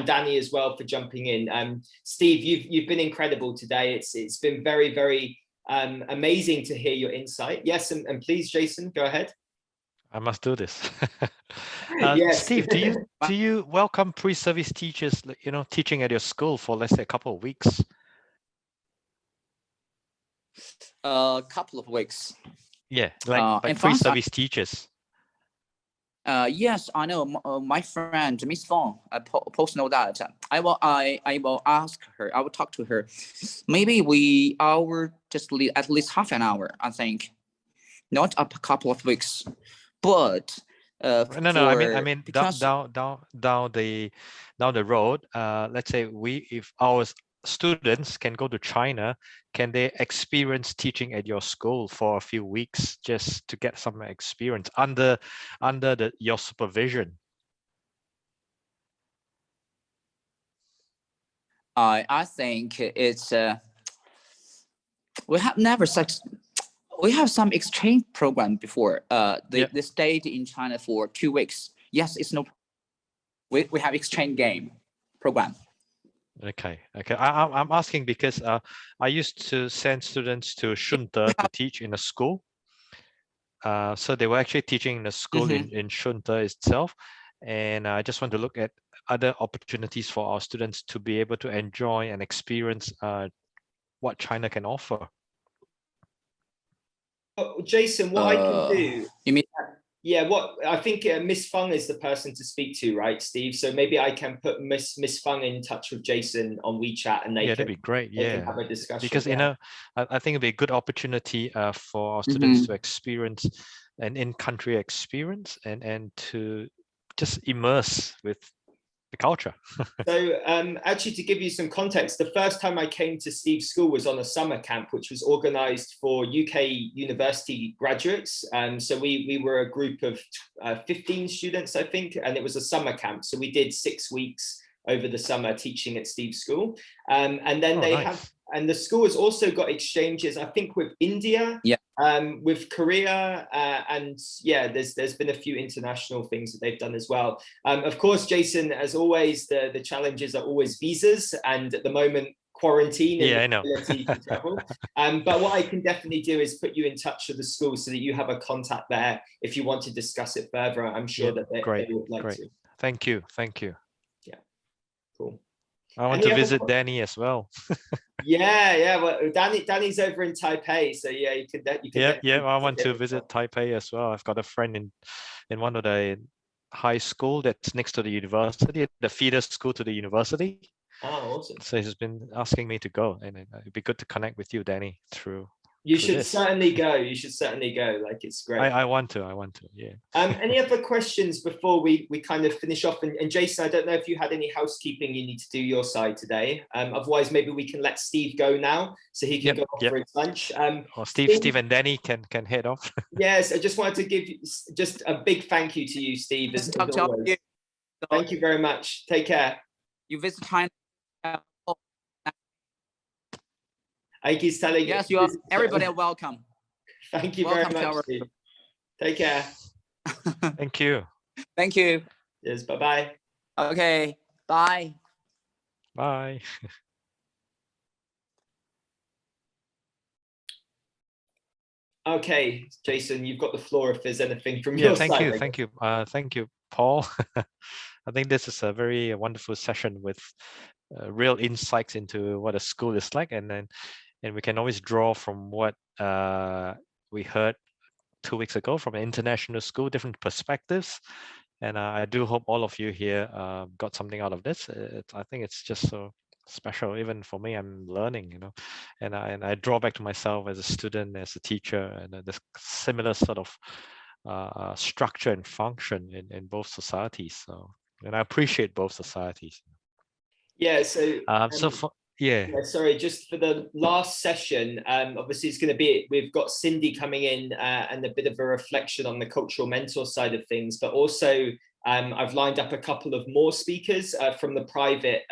Danny as well for jumping in. Steve, you've been incredible today. It's been very, very amazing to hear your insight. Yes, and please, Jason, go ahead. I must do this. Yes. Steve, do you welcome pre-service teachers, teaching at your school for, let's say, a couple of weeks? A couple of weeks. Yeah, like pre-service teachers. Yes, I know. My friend Miss Fong, post know that. I will ask her. I will talk to her. Maybe I will just leave at least half an hour. I think, not a couple of weeks, but no. I mean down the road. Let's say if our students can go to China, can they experience teaching at your school for a few weeks just to get some experience under your supervision? I think it's we have some exchange program before. They stayed in China for 2 weeks. Yes, it's no. We have exchange game program. Okay. I'm asking because I used to send students to Shunde to teach in a school. So they were actually teaching in a school in Shunde itself, and I just want to look at other opportunities for our students to be able to enjoy and experience what China can offer. Jason, what I can do. You mean? Yeah, what I think Miss Fung is the person to speak to, right, Steve? So maybe I can put Miss Fung in touch with Jason on WeChat, and that'd be great. Can have a discussion. Because I think it'd be a good opportunity for our students to experience an in-country experience and to just immerse with the culture. So actually, to give you some context, the first time I came to Steve's school was on a summer camp, which was organized for UK university graduates. So we were a group of 15 students, I think, and it was a summer camp. So we did 6 weeks over the summer teaching at Steve's school. And then and the school has also got exchanges, I think, with India, with Korea, and yeah, there's been a few international things that they've done as well. Of course, Jason, as always, the challenges are always visas, and at the moment, quarantine and I know. ability to travel. But what I can definitely do is put you in touch with the school so that you have a contact there if you want to discuss it further. I'm sure that they would like to. Thank you. Yeah, cool. I want to visit Danny as well. Yeah. Well, Danny's over in Taipei, so yeah, you could. I want to visit Taipei as well. I've got a friend in one of the high school that's next to the university, the feeder school to the university. Oh, awesome. So he's been asking me to go, and it'd be good to connect with you, Danny, through. You through should this. certainly go. You should certainly go. Like, it's great. I want to. Yeah. Any other questions before we kind of finish off? And Jason, I don't know if you had any housekeeping you need to do your side today. Otherwise, maybe we can let Steve go now, so he can go off for his lunch. Or Steve and Danny can head off. Yes, I just wanted to give you just a big thank you to you, Steve. As always. Thank you very much. Take care. You visit China. He's telling yes, you are. Everybody are welcome. Thank you welcome very much. Steve. Take care. Thank you. Thank you. Yes. Bye bye. Okay. Bye. Bye. Okay, Jason, you've got the floor if there's anything from your side. Thank you, Paul. I think this is a very wonderful session with real insights into what a school is like, and we can always draw from what we heard 2 weeks ago from an international school, different perspectives. And I do hope all of you here got something out of this. I think it's just so special. Even for me, I'm learning, and I draw back to myself as a student, as a teacher, and this similar sort of structure and function in both societies. So, and I appreciate both societies. Yeah. So. Sorry, just for the last session, obviously it's going to be, we've got Cindy coming in and a bit of a reflection on the cultural mentor side of things, but also I've lined up a couple of more speakers from the private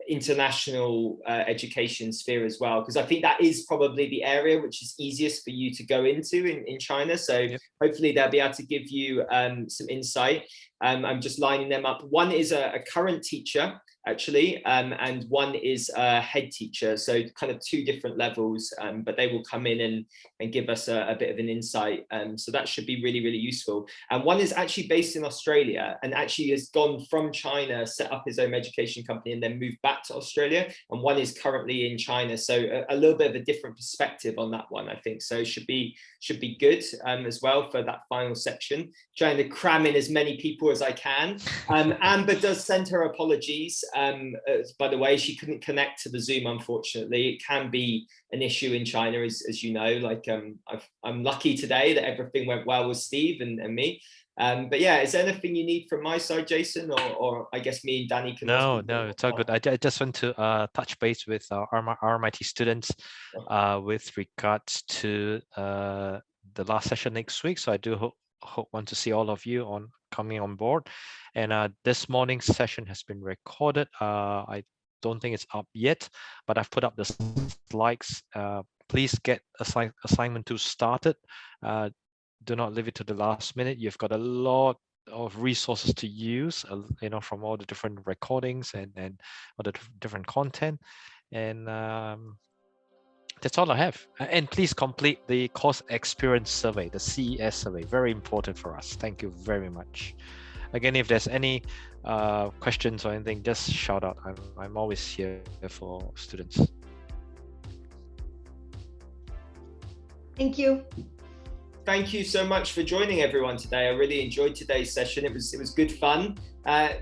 international education sphere as well, because I think that is probably the area which is easiest for you to go into in China. So hopefully they'll be able to give you some insight. I'm just lining them up. One is a current teacher, actually, and one is a head teacher, so kind of two different levels, but they will come in and give us a bit of an insight, so that should be really, really useful. And one is actually based in Australia and actually has gone from China, set up his own education company and then moved back to Australia, and one is currently in China, so a little bit of a different perspective on that one, I think. So should be good as well for that final section, trying to cram in as many people as I can. Amber does send her apologies. By the way, she couldn't connect to the Zoom, unfortunately. It can be an issue in China, as you know. Like, I'm lucky today that everything went well with Steve and me. But yeah, is there anything you need from my side, Jason, or I guess me and Danny can? No, it's all good. I just want to touch base with our RMIT students with regards to the last session next week. So I do want to see all of you coming on board. And this morning's session has been recorded. I don't think it's up yet, but I've put up the slides. Please get assignment 2 started. Do not leave it to the last minute. You've got a lot of resources to use, from all the different recordings and all the different content. And that's all I have. And please complete the course experience survey, the CES survey. Very important for us. Thank you very much. Again, if there's any questions or anything, just shout out. I'm always here for students. Thank you. Thank you so much for joining everyone today. I really enjoyed today's session. It was good fun.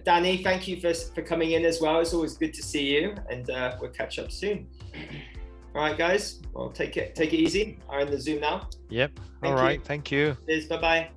Danny, thank you for coming in as well. It's always good to see you, and we'll catch up soon. All right, guys. Well, take it easy. I'm in the Zoom now. Yep. All right. Thank you. Cheers. Bye-bye.